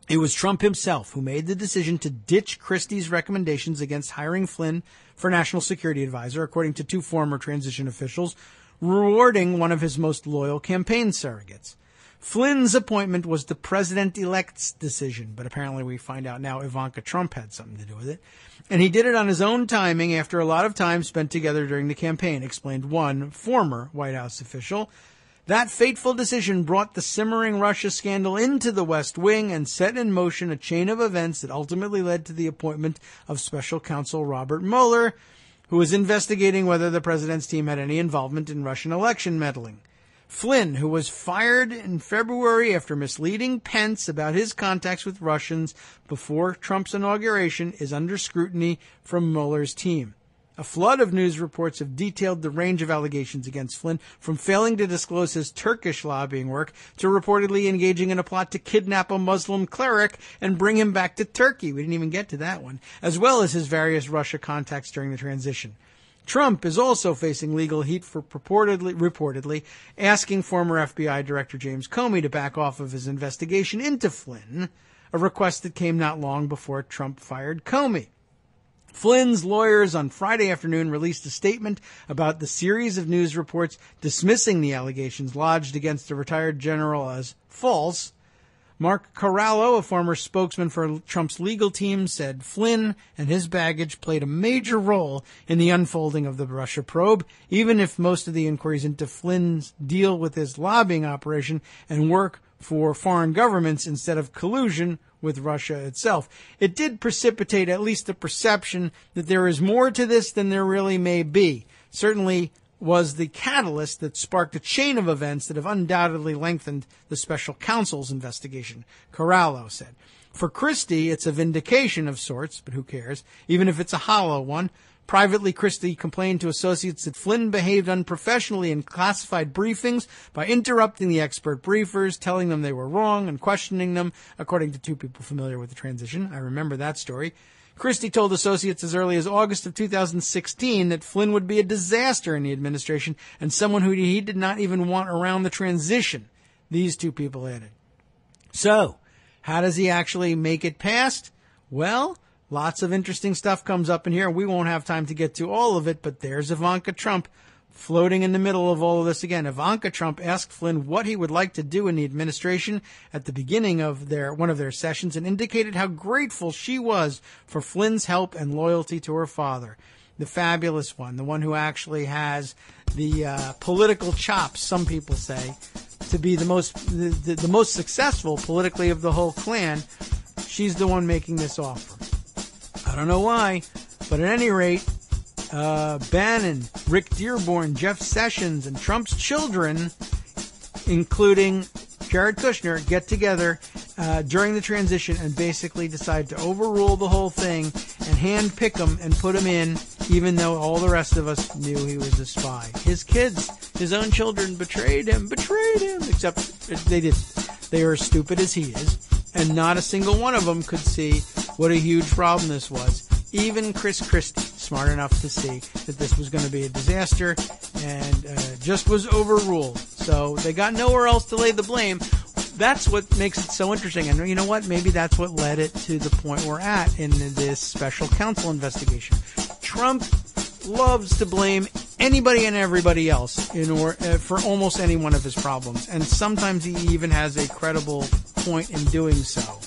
it was Trump himself who made the decision to ditch Christie's recommendations against hiring Flynn for National Security Advisor, according to 2 former transition officials, rewarding one of his most loyal campaign surrogates. Flynn's appointment was the president-elect's decision, but apparently we find out now Ivanka Trump had something to do with it. And he did it on his own timing after a lot of time spent together during the campaign, explained one former White House official. That fateful decision brought the simmering Russia scandal into the West Wing and set in motion a chain of events that ultimately led to the appointment of Special Counsel Robert Mueller, who was investigating whether the president's team had any involvement in Russian election meddling. Flynn, who was fired in February after misleading Pence about his contacts with Russians before Trump's inauguration, is under scrutiny from Mueller's team. A flood of news reports have detailed the range of allegations against Flynn, from failing to disclose his Turkish lobbying work to reportedly engaging in a plot to kidnap a Muslim cleric and bring him back to Turkey. We didn't even get to that one, as well as his various Russia contacts during the transition. Trump is also facing legal heat for reportedly asking former FBI Director James Comey to back off of his investigation into Flynn, a request that came not long before Trump fired Comey. Flynn's lawyers on Friday afternoon released a statement about the series of news reports dismissing the allegations lodged against the retired general as false. Mark Corallo, a former spokesman for Trump's legal team, said Flynn and his baggage played a major role in the unfolding of the Russia probe, even if most of the inquiries into Flynn's deal with his lobbying operation and work for foreign governments instead of collusion with Russia itself. It did precipitate at least the perception that there is more to this than there really may be. Certainly was the catalyst that sparked a chain of events that have undoubtedly lengthened the special counsel's investigation, Corallo said. For Christie, it's a vindication of sorts, but who cares, even if it's a hollow one. Privately, Christie complained to associates that Flynn behaved unprofessionally in classified briefings by interrupting the expert briefers, telling them they were wrong and questioning them, according to 2 people familiar with the transition. I remember that story. Christie told associates as early as August of 2016 that Flynn would be a disaster in the administration and someone who he did not even want around the transition, these 2 people added. So, how does he actually make it past? Well, lots of interesting stuff comes up in here. We won't have time to get to all of it, but there's Ivanka Trump floating in the middle of all of this again. Ivanka Trump asked Flynn what he would like to do in the administration at the beginning of one of their sessions and indicated how grateful she was for Flynn's help and loyalty to her father. The fabulous one, the one who actually has the political chops, some people say, to be the most successful politically of the whole clan. She's the one making this offer. I don't know why, but at any rate, Bannon, Rick Dearborn, Jeff Sessions, and Trump's children, including Jared Kushner, get together during the transition and basically decide to overrule the whole thing and hand-pick him and put him in, even though all the rest of us knew he was a spy. His kids, his own children, betrayed him, except they didn't. They are as stupid as he is. And not a single one of them could see what a huge problem this was. Even Chris Christie, smart enough to see that this was going to be a disaster, and just was overruled. So they got nowhere else to lay the blame. That's what makes it so interesting. And you know what? Maybe that's what led it to the point we're at in this special counsel investigation. Trump loves to blame anybody and everybody else for almost any one of his problems. And sometimes he even has a credible point in doing so,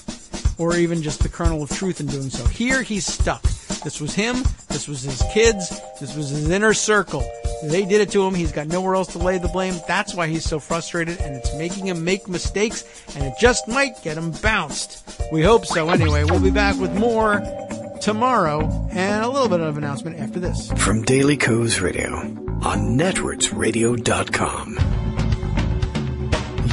or even just the kernel of truth in doing so. Here he's stuck. This was him. This was his kids. This was his inner circle. They did it to him. He's got nowhere else to lay the blame. That's why he's so frustrated, and it's making him make mistakes, and it just might get him bounced. We hope so. Anyway, we'll be back with more tomorrow and a little bit of announcement after this. From Daily Kos Radio on netrootsradio.com.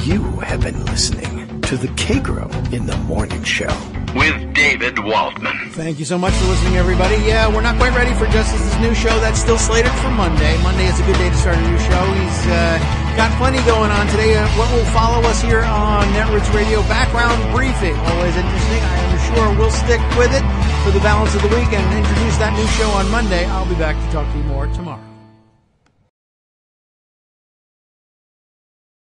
You have been listening to the Kagro in the Morning Show with David Waldman. Thank you so much for listening, everybody. Yeah, we're not quite ready for Justice's new show. That's still slated for Monday. Monday is a good day to start a new show. He's got plenty going on today. What will follow us here on Netroots Radio, background briefing. Always interesting. I am sure we'll stick with it for the balance of the week and introduce that new show on Monday. I'll be back to talk to you more tomorrow.